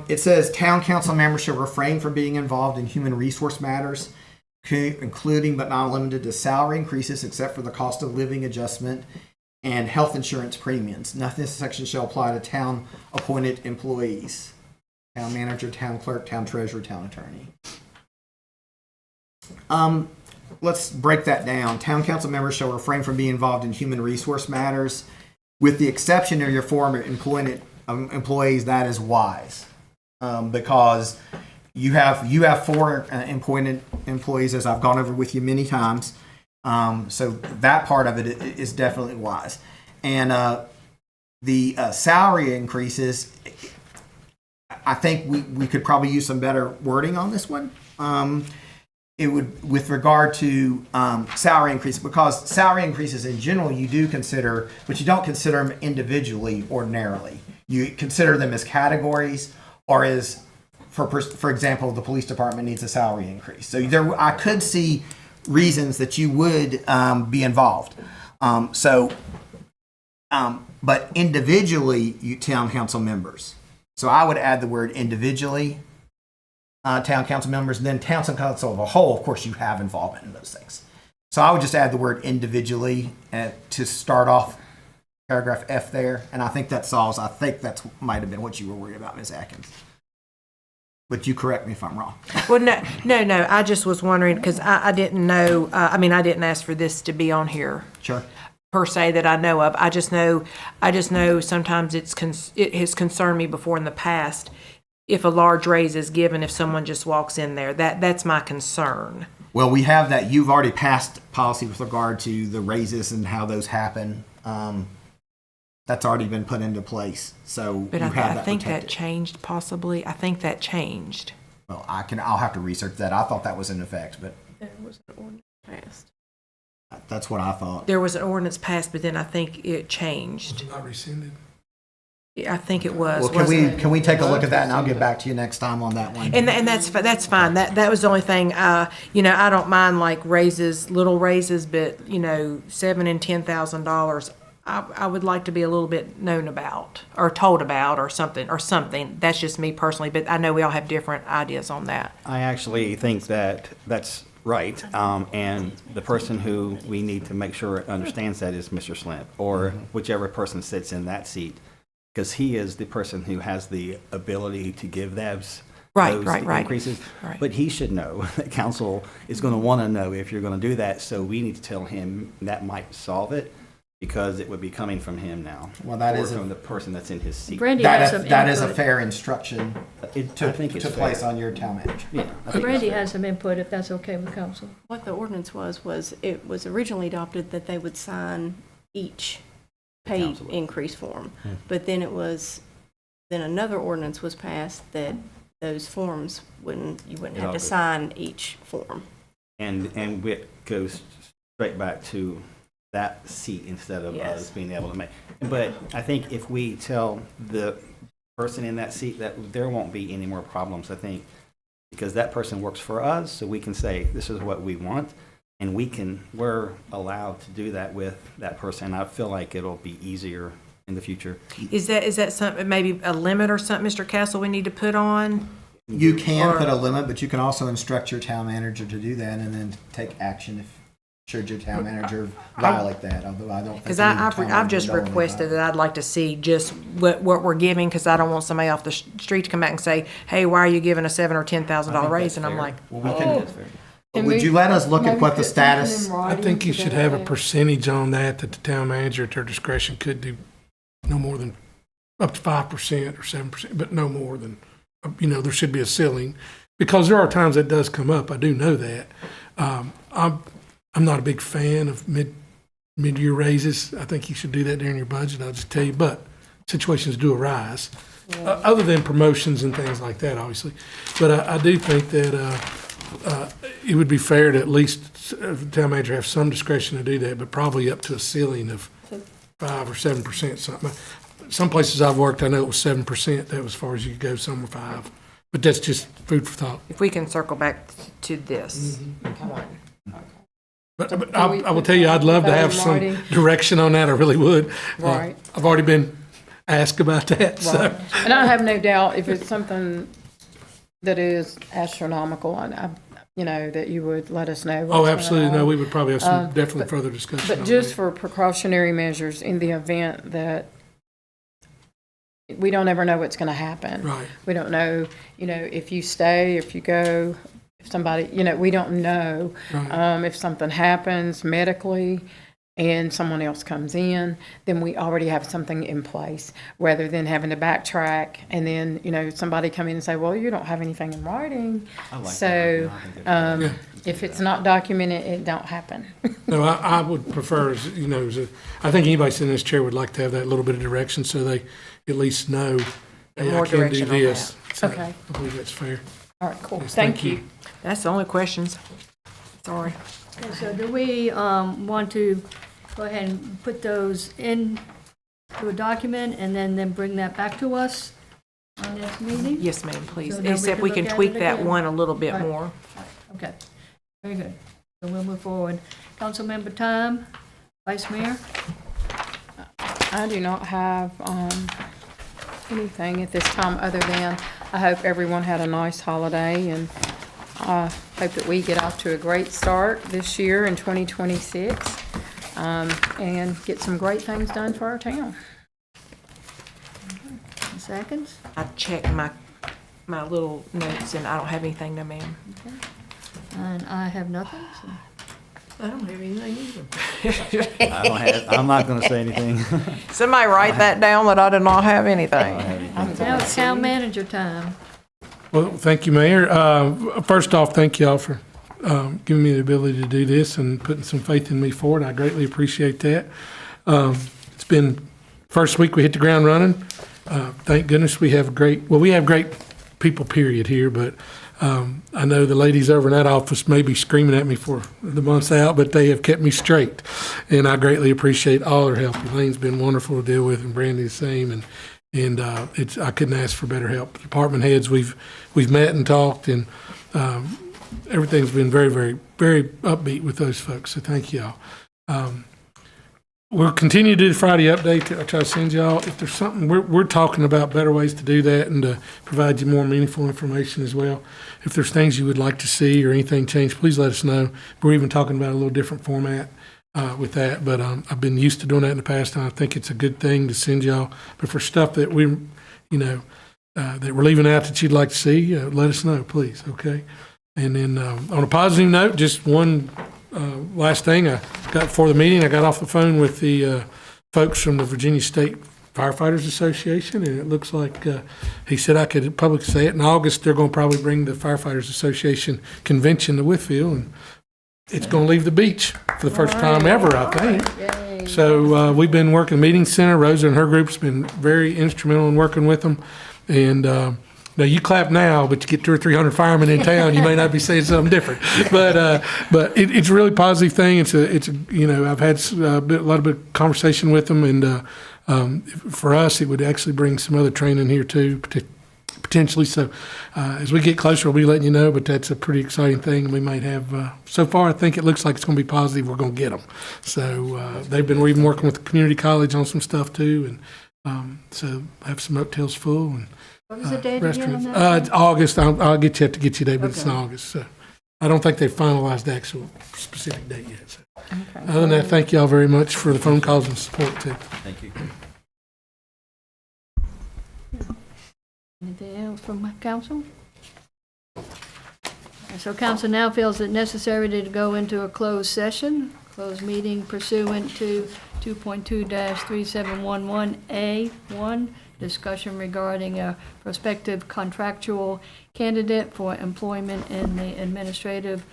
It says town council members shall refrain from being involved in human resource matters, including but not limited to salary increases except for the cost of living adjustment and health insurance premiums. Nothing in this section shall apply to town appointed employees. Town manager, town clerk, town treasurer, town attorney. Let's break that down. Town council members shall refrain from being involved in human resource matters, with the exception of your former employees. That is wise, because you have 4 appointed employees, as I've gone over with you many times. So that part of it is definitely wise. And the salary increases, I think we could probably use some better wording on this one. It would, with regard to salary increases, because salary increases in general you do consider, but you don't consider them individually ordinarily. You consider them as categories, or as, for example, the police department needs a salary increase. So I could see reasons that you would be involved. But individually, you town council members. So I would add the word individually, town council members, and then town council as a whole. Of course, you have involvement in those things. So I would just add the word individually to start off paragraph F there, and I think that solves. I think that might have been what you were worried about, Ms. Atkins. But you correct me if I'm wrong. Well, no. I just was wondering because I didn't know. I didn't ask for this to be on here. Sure. Per se that I know of. I just know sometimes it has concerned me before in the past if a large raise is given if someone just walks in there. That's my concern. Well, we have that. You've already passed policy with regard to the raises and how those happen. That's already been put into place. So But you I have that think that protected. changed possibly. I think that changed. Well, I'll have to research that. I thought that was in effect, but There was an ordinance passed. that's what I thought. There was an ordinance passed, but then I think it changed. Not rescinded. I think it was. Well, wasn't it? can we take a look at that, and I'll get back to you next time on that one. And that's fine. That was the only thing. You know, I don't mind like raises, little raises, but you know, $7,000 and $10,000. I would like to be a little bit known about or told about or something. That's just me personally, but I know we all have different ideas on that. I actually think that that's right, and the person who we need to make sure understands that is Mr. Slimp, or whichever person sits in that seat, because he is the person who has the ability to give those Right. increases. Right. But he should know that council is going to want to know if you're going to do that, so we need to tell him that might solve it, because it would be coming from him now. Well, that or is from the person that's in his seat. Brandy has some That is a input. fair instruction I think it's to place fair. on your town manager. Yeah, I think Brandy it's fair. has some input, if that's okay with council. What the ordinance was it was originally adopted that they would sign each pay council would. increase form. But then then another ordinance was passed that those forms you wouldn't It have all to goes- sign each form. And it goes straight back to that seat instead of Yes. us being able to make. But I think if we tell the person in that seat that there won't be any more problems, I think, because that person works for us, so we can say, this is what we want, and we're allowed to do that with that person. I feel like it'll be easier in the future. Is that something, maybe a limit or something, Mr. Castle, we need to put on? You can Or- put a limit, but you can also instruct your town manager to do that and then take action should your town manager violate that, although I don't think. Because any town I've manager just would know requested anything that I'd like to see just what we're giving, because I don't want somebody off the street to come back and say, hey, why are you giving a $7,000 or $10,000 raise? And I'm like, Well, we can, Can would we you let us look at maybe what the put something in status? I writing think you to should that have a effect? percentage on that the town manager at their discretion could do no more than up to 5% or 7%, but no more than, there should be a ceiling. Because there are times that does come up, I do know that. I'm not a big fan of mid-year raises. I think you should do that during your budget, I'll just tell you, but situations do arise. Other than promotions and things like that, obviously. But I do think that it would be fair to at least the town manager have some discretion to do that, but probably up to a ceiling of 5 or 7% something. Some places I've worked, I know it was 7%. That was as far as you could go, some were 5. But that's just food for thought. if we can circle back to this. But I will tell you, I'd love to have some Writing. direction on that. I really would. Right. I've already been asked about that, so. And I have no doubt if it's something that is astronomical, that you would let us know. Oh, what's going absolutely. No, on. we would probably have some definitely but- further discussion. But on just that. for precautionary measures in the event that we don't ever know what's going to happen. Right. We don't know, if you stay, if you go, if somebody, we don't know. Right. If something happens medically and someone else comes in, then we already have something in place rather than having to backtrack and then, somebody come in and say, well, you don't have anything in writing. I like that. So, I think that's Yeah. if it's not documented, it don't happen. No, I would prefer, I think anybody sitting in this chair would like to have that little bit of direction so they at least know, hey, I More can do direction on this. So Okay. I believe that's fair. All right, cool. Yes, Thank you. That's the only questions. Sorry. Okay, so do we want to go ahead and put those in to a document and then bring that back to us on this meeting? Yes, ma'am, please. So then we Except can we look can at tweak it that again. one a little bit Right. more. Okay, very good. So we'll move forward. Councilmember Time, Vice Mayor? I do not have anything at this time other than I hope everyone had a nice holiday and I hope that we get off to a great start this year in 2026 and get some great things done for our town. Seconds? I checked my little notes and I don't have anything, no, ma'am. And I have nothing, so. I don't have anything either. I'm not going to say anything. Somebody write that down that I did not have anything. Now it's town manager time. Well, thank you, Mayor. First off, thank y'all for giving me the ability to do this and putting some faith in me for it. I greatly appreciate that. It's been first week we hit the ground running. Thank goodness we have great people, period, here, but I know the ladies over in that office may be screaming at me for the months out, but they have kept me straight, and I greatly appreciate all their help. Elaine's been wonderful to deal with, and Brandy the same, and I couldn't ask for better help. Department heads, we've met and talked, and everything's been very, very, very upbeat with those folks. So thank y'all. We'll continue to do the Friday update. I try to send y'all if there's something. We're talking about better ways to do that and to provide you more meaningful information as well. If there's things you would like to see or anything changed, please let us know. We're even talking about a little different format with that, but I've been used to doing that in the past, and I think it's a good thing to send y'all. But for stuff that that we're leaving out that you'd like to see, let us know, please. Okay. And then on a positive note, just one last thing. I got before the meeting, I got off the phone with the folks from the Virginia State Firefighters Association, and it looks like he said I could publicly say it. In August, they're going to probably bring the Firefighters Association convention to Wytheville, and it's going to leave the beach for the first time ever, I think. So we've been working the meeting center. Rosa and her group's been very instrumental in working with them. And now you clap now, but you get 200 or 300 firemen in town, you may not be saying something different. But it's a really positive thing. I've had a lot of conversation with them, and for us, it would actually bring some other training here too, potentially. So as we get closer, we'll be letting you know, but that's a pretty exciting thing. We might have, so far, I think it looks like it's going to be positive. We're going to get them. So we're even working with the community college on some stuff too. And so I have some motels full. And what was the date again on that? it's August. I'll have to get you a date, but it's in August. So I don't think they've finalized the actual specific date yet. So. Okay. Other than that, thank y'all very much for the phone calls and support too. Thank you. Anything else from council? So council now feels it necessary to go into a closed session, closed meeting pursuant to 2.2-3711A1, discussion regarding a prospective contractual candidate for employment in the administrative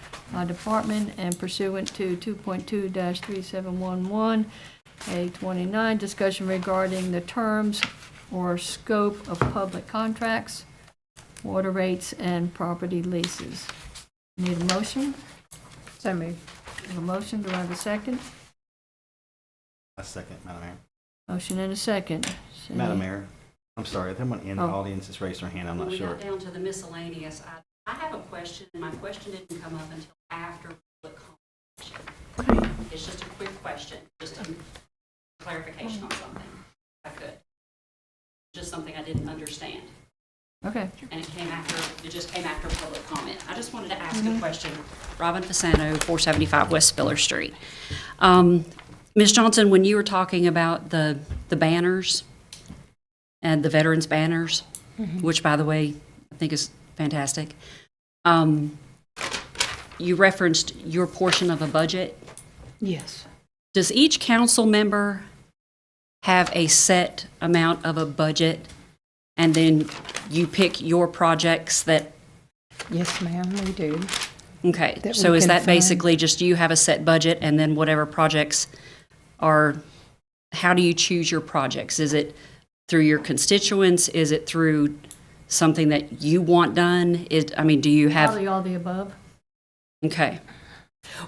department, and pursuant to 2.2-3711A29, discussion regarding the terms or scope of public contracts, water rates, and property leases. Need a motion? So moved. A motion, do I have a second? A second, Madam Mayor. Motion and a second. Madam Mayor, I'm sorry, if someone in the Oh. audience has raised their hand, I'm not When sure. we got down to the miscellaneous, I have a question, and my question didn't come up until after public comment. Okay. It's just a quick question, just a clarification on something, if I could. Just something I didn't understand. Okay. And it just came after public comment. I just wanted to ask a question. Robin Fasano, 475 West Spiller Street. Ms. Johnson, when you were talking about the banners and the veterans banners, which, by the way, I think is fantastic, you referenced your portion of a budget. Yes. Does each council member have a set amount of a budget, and then you pick your projects that? Yes, ma'am, we do. Okay, That so we is can that fund. basically just you have a set budget, and then whatever projects are, how do you choose your projects? Is it through your constituents? Is it through something that you want done? Do you have? Probably all the above. Okay.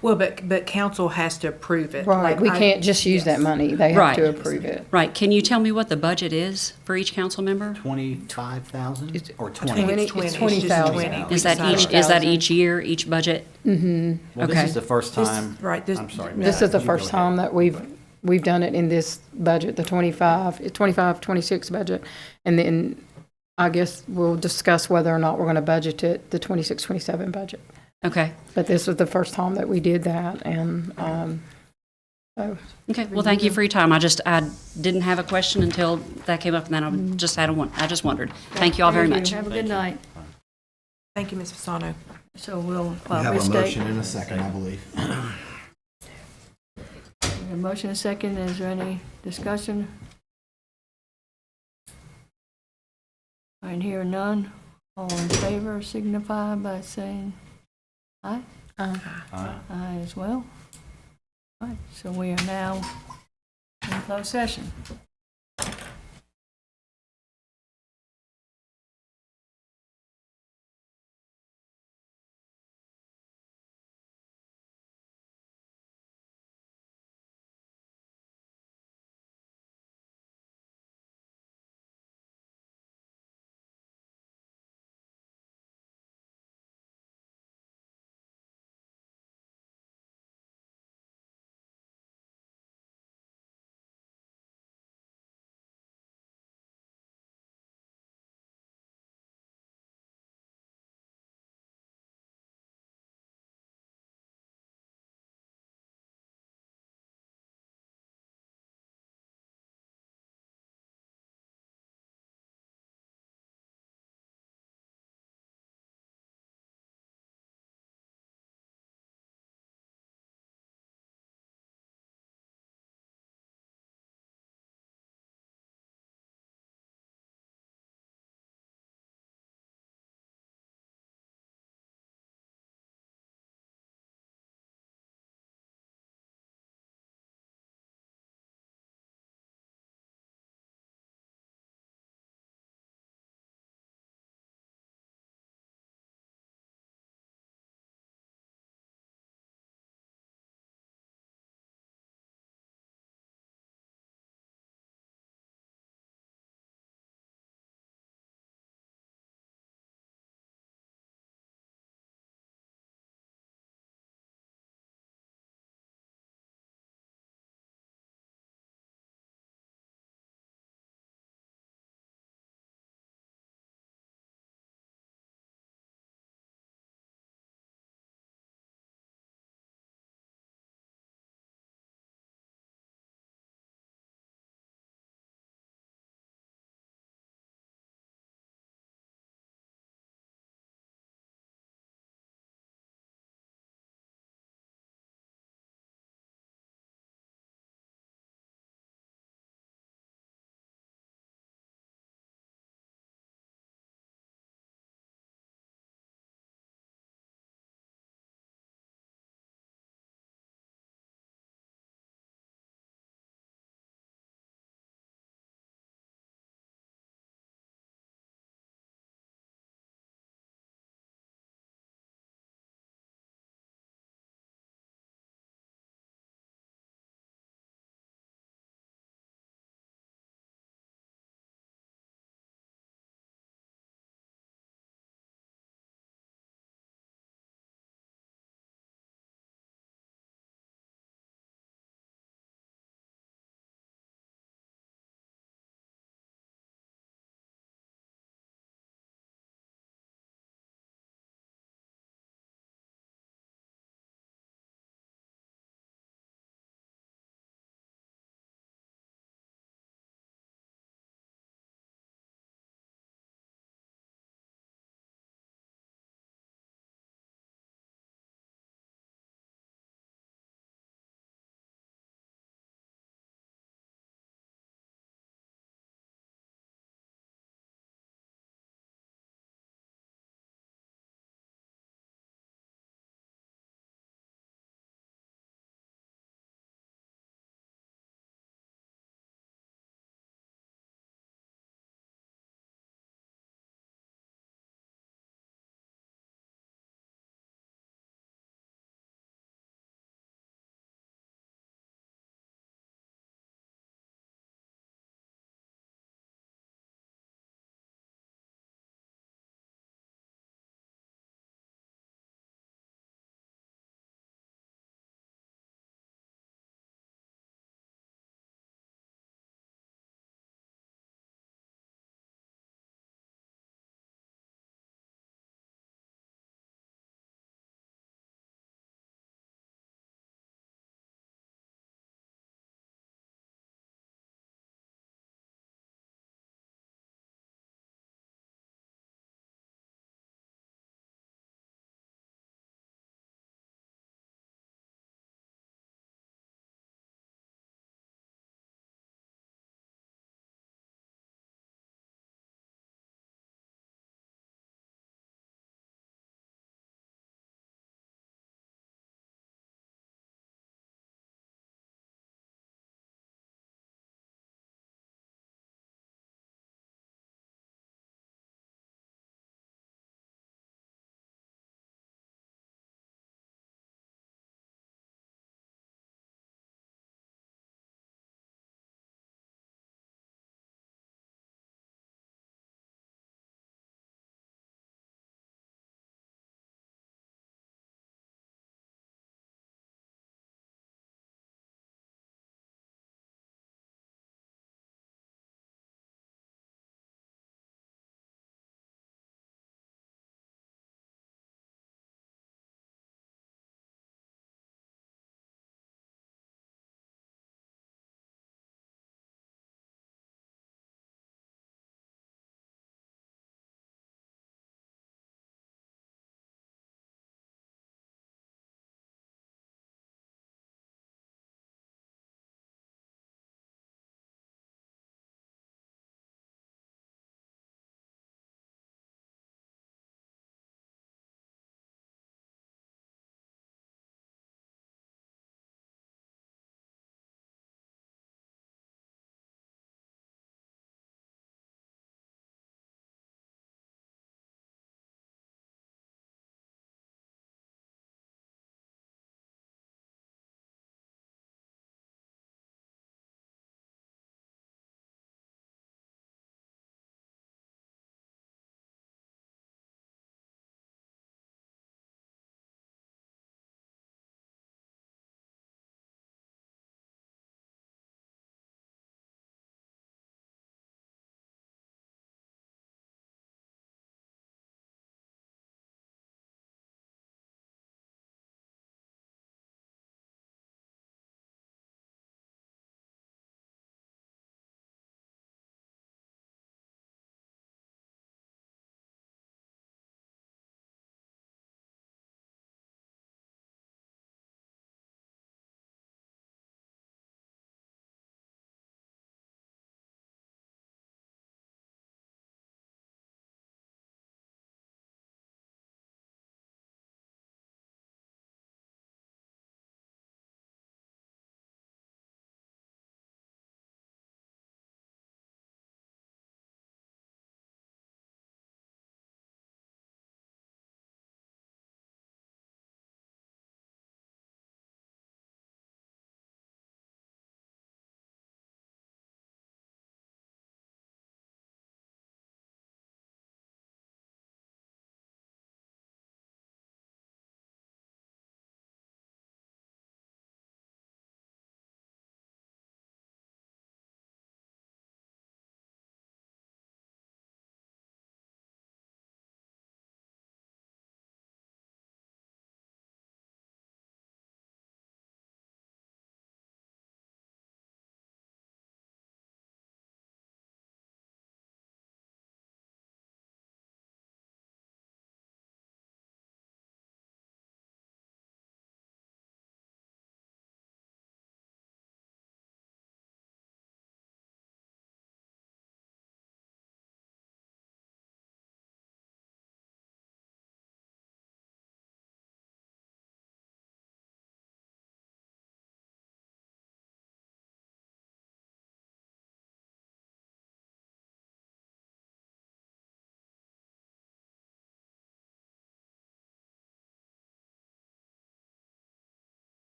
Well, but council has to approve it. Right, Like, we can't just use that money. They have Right. to approve it. Right. Can you tell me what the budget is for each council member? 25,000 or 20? I think it's 20, it's 20. It's just 20,000. 20. Is that each? Is that each year? Each budget? Well, Okay. this is the first time. Right. I'm sorry. This is the you go first ahead. time that we've done it in this budget, the 25-26 budget. And then I guess we'll discuss whether or not we're going to budget it, the 26-27 budget. Okay. But this was the first time that we did that, and so. Okay. Well, thank you for your time. I didn't have a question until that came up, and then I just wondered. Thank you all very much. Have a good night. Thank you, Ms. Fasano. So we'll We have a restate. motion in a second, I believe. A motion and a second. Is there any discussion? I hear none. All in favor signify by saying aye. Aye as well. All right, so we are now in closed session.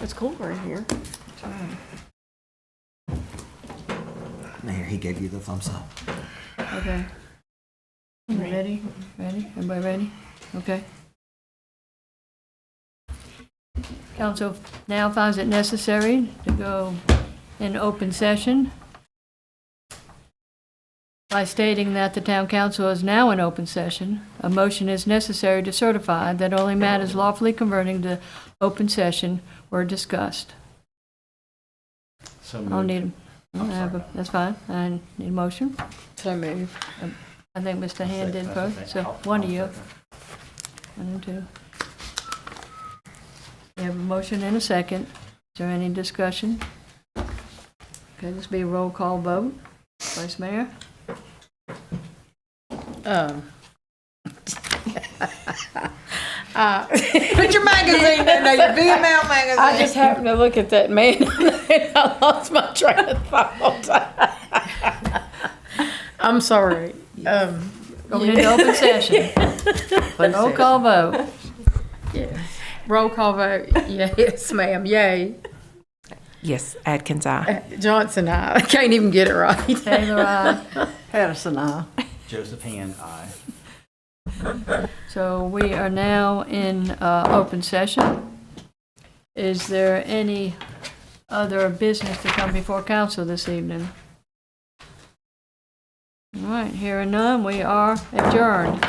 It's cooler in here. Mayor, he gave you the thumbs up. Okay. You ready? Ready? Everybody ready? Okay. Council now finds it necessary to go in open session by stating that the town council is now in open session. A motion is necessary to certify that only matters lawfully converting to open session were discussed. So I'll moved. need, that's fine. I need a motion. So moved. I think Mr. Hand did That's okay. first, so I'll- one I'll of you. second. One and two. We have a motion and a second. Is there any discussion? Okay, this will be a roll call vote. Vice Mayor? Put your magazine in there, your VML magazine. I just happened to look at that man and I lost my train of thought. I'm sorry. Going into open session. Roll call vote. Yes. Roll call vote. Yes, ma'am. Yay. Yes, Atkins, aye. Johnson, I can't even get it right. Taylor, aye. Patterson, aye. Joseph Hand, aye. So we are now in open session. Is there any other business to come before council this evening? All right, hearing none, we are adjourned.